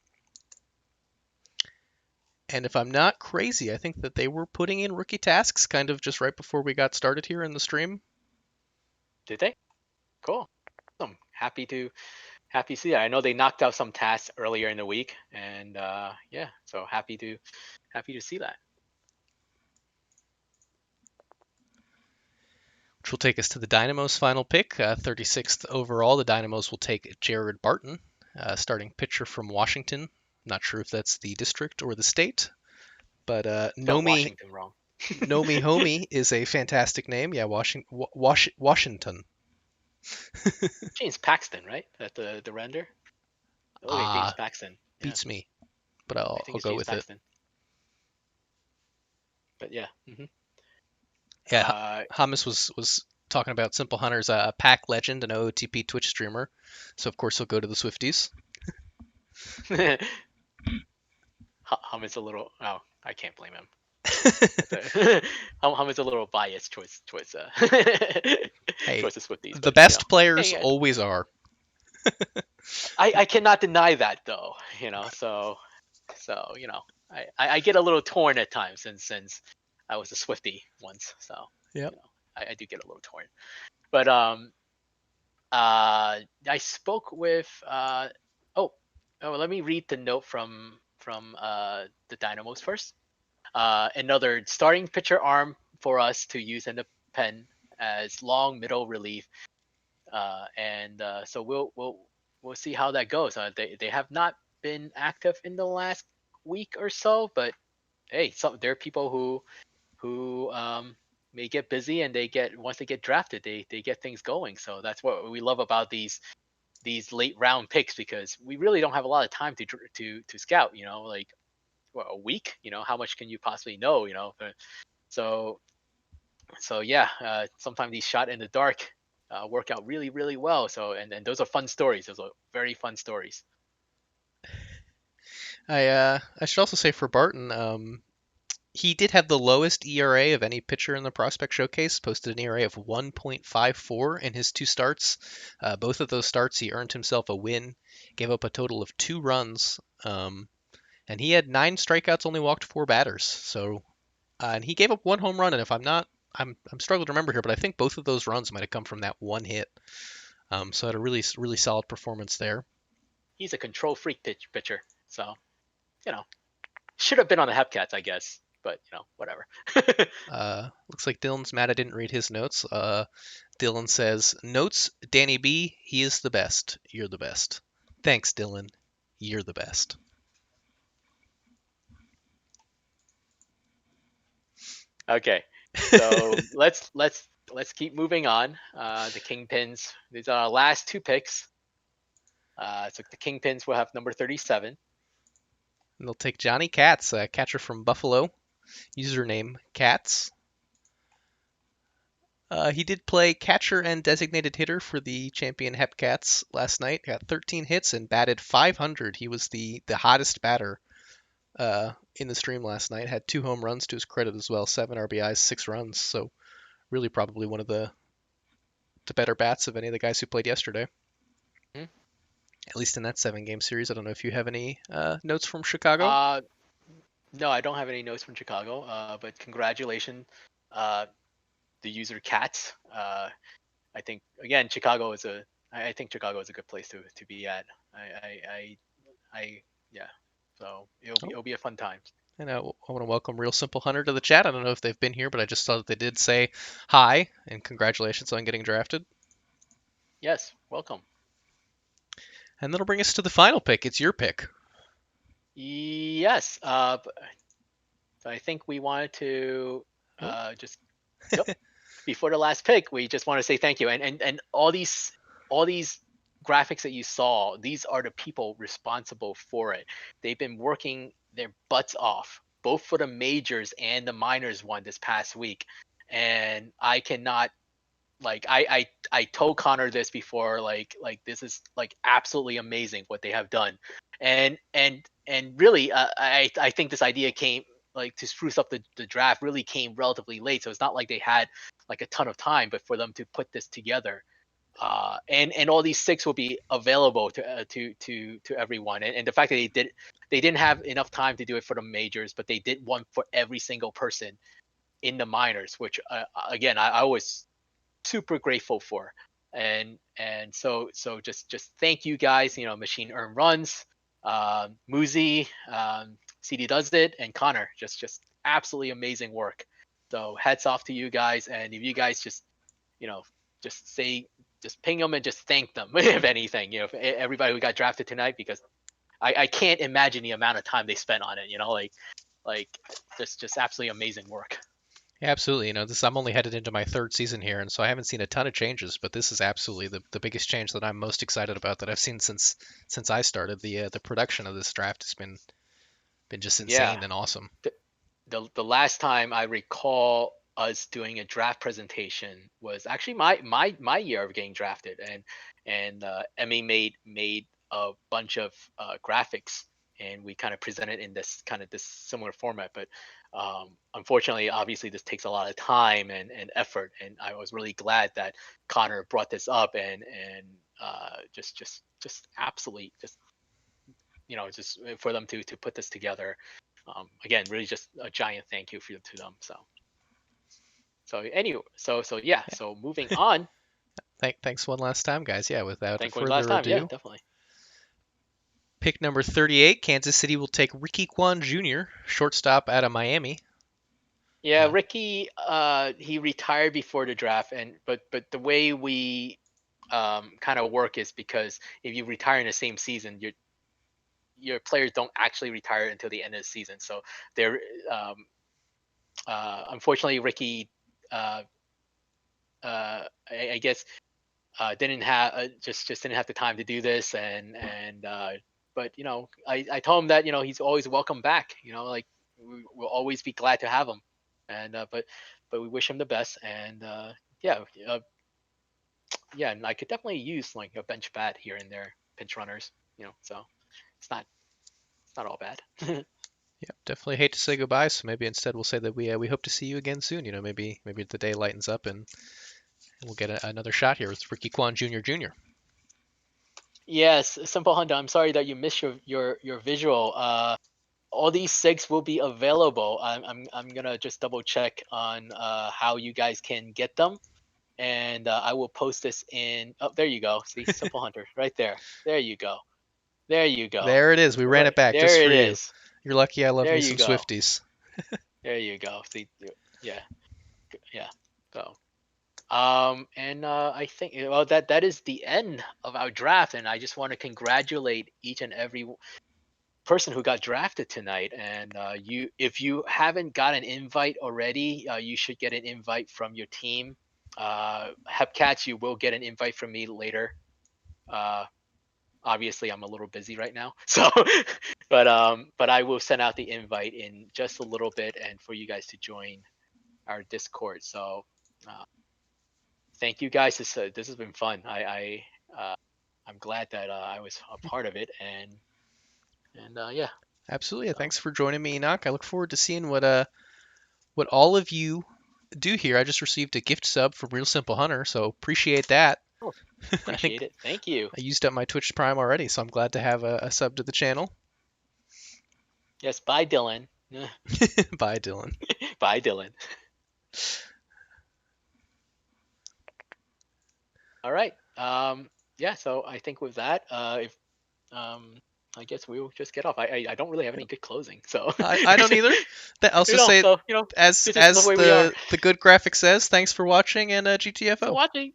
And if I'm not crazy, I think that they were putting in rookie tasks kind of just right before we got started here in the stream. Did they? Cool. I'm happy to see that. I know they knocked out some tasks earlier in the week, and so happy to see that. Which will take us to the Dynamos' final pick, 36th overall. The Dynamos will take Jared Barton, starting pitcher from Washington. Not sure if that's the district or the state, but Nomi Homie is a fantastic name. Yeah, Washington. James Paxton, right? That the render. James Paxton beats me, but I'll go with Paxton. It. But yeah. Mm-hmm. Yeah, Hamas was talking about Simple Hunter's a pack legend, an OOTP Twitch streamer, so of course he'll go to the Swifties. Hum is a little. Oh, I can't blame him. Hum is a little biased towards Hey, towards the Swifties, the but best hey, players always are. I cannot deny that though. So I get a little torn at times since I was a Swifty once. So Yep. I do get a little torn. But I spoke with let me read the note from the Dynamos first. Another starting pitcher arm for us to use in the pen as long middle relief, and so we'll see how that goes. They have not been active in the last week or so, but hey, there are people who may get busy and once they get drafted, they get things going. So that's what we love about these late round picks, because we really don't have a lot of time to scout. Like a week. How much can you possibly know? So so yeah, sometimes these shot in the dark work out really really well. So and those are fun stories. Those are very fun stories. I should also say for Barton, he did have the lowest ERA of any pitcher in the Prospect Showcase, posted an ERA of 1.54 in his 2 starts. Both of those starts, he earned himself a win, gave up a total of 2 runs, and he had 9 strikeouts, only walked 4 batters. So, and he gave up 1 home run. And if I'm struggling to remember here, but I think both of those runs might have come from that 1 hit. So had a really really solid performance there. He's a control freak pitcher. So you know should have been on the Hepcats, I guess. But whatever. Looks like Dylan's mad I didn't read his notes. Dylan says, "Notes, Danny B, he is the best. You're the best." Thanks, Dylan. You're the best. Okay, so let's keep moving on. The Kingpins. These are our last 2 picks. So the Kingpins will have number 37. And they'll take Johnny Katz, a catcher from Buffalo, username Katz. He did play catcher and designated hitter for the champion Hepcats last night. Got 13 hits and batted 500. He was the hottest batter in the stream last night. Had 2 home runs to his credit as well, 7 RBIs, 6 runs. So really probably one of the better bats of any of the guys who played yesterday. Mhm. At least in that 7-game series. I don't know if you have any notes from Chicago. No, I don't have any notes from Chicago. But congratulations, the user Cats. I think again, Chicago is I think Chicago is a good place to be at. Yeah. So it'll be a fun time. And I want to welcome Real Simple Hunter to the chat. I don't know if they've been here, but I just saw that they did say hi and congratulations on getting drafted. Yes, welcome. And that'll bring us to the final pick. It's your pick. Yes. So I think we wanted to just before the last pick, we just want to say thank you. And all these graphics that you saw, these are the people responsible for it. They've been working their butts off, both for the majors and the minors one this past week. And I cannot I told Connor this before, like this is like absolutely amazing what they have done. And really I think this idea came like to spruce up the draft really came relatively late. So it's not like they had like a ton of time, but for them to put this together. And all these 6 will be available to everyone. And the fact that they didn't have enough time to do it for the majors, but they did one for every single person in the minors, which again I was super grateful for. And so just thank you guys. Machine Earn Runs, Muzi, CD Does It, and Connor. Just absolutely amazing work. So hats off to you guys. And if you guys just just ping them and just thank them if anything. Everybody who got drafted tonight, because I can't imagine the amount of time they spent on it. Like just absolutely amazing work. Yeah, absolutely. I'm only headed into my 3rd season here, and so I haven't seen a ton of changes, but this is absolutely the biggest change that I'm most excited about that I've seen since I started. The production of this draft has been just insane and awesome. The last time I recall us doing a draft presentation was actually my year of getting drafted, and Emmy made a bunch of graphics and we kind of present it in this similar format. But unfortunately, obviously, this takes a lot of time and effort. And I was really glad that Connor brought this up and just absolutely just just for them to put this together. Again, really just a giant thank you to them. So anyway, so yeah. So moving on. Thanks one last time, guys. Yeah, without Thank one last further time. Yeah, ado, definitely. pick number 38, Kansas City will take Ricky Quan Jr., shortstop out of Miami. Yeah, Ricky, he retired before the draft, but the way we kind of work is because if you retire in the same season, your players don't actually retire until the end of the season. So they're unfortunately Ricky, I guess, didn't have just didn't have the time to do this, and but I told him that he's always welcome back. Like we'll always be glad to have him, and but we wish him the best, and yeah, yeah, and I could definitely use like a bench bat here and there, pinch runners, so it's not all bad. Yeah, definitely hate to say goodbye. So maybe instead we'll say that we hope to see you again soon. Maybe the day lightens up and we'll get another shot here with Ricky Quan Jr. Jr. Yes, Simple Honda, I'm sorry that you missed your visual. All these SIGs will be available. I'm gonna just double check on how you guys can get them, and I will post this in. Oh, there you go. See, Simple Hunter, right there. There you go. There you go. There it is. We ran it back just There for it you. is. You're lucky I love There me you some go. Swifties. There you go. See, yeah, yeah. So, and I think that is the end of our draft, and I just want to congratulate each and every person who got drafted tonight. And if you haven't got an invite already, you should get an invite from your team. Hepcats, you will get an invite from me later. Obviously, I'm a little busy right now, so but I will send out the invite in just a little bit, and for you guys to join our Discord. So thank you guys. This has been fun. I'm glad that I was a part of it, and yeah. Absolutely. So. Thanks for joining me, Enoch. I look forward to seeing what all of you do here. I just received a gift sub from Real Simple Hunter, so appreciate that. Oh, I appreciate think it. Thank you. I used up my Twitch Prime already, so I'm glad to have a sub to the channel. Yes, bye, Dylan. Bye, Dylan. Bye, Dylan. All right. Yeah. So I think with that, if I guess we'll just get off. I don't really have any good closing, so I don't either. I'll also say, so as this is the way we are. the good graphic says, thanks for watching and Thanks for GTFO. watching.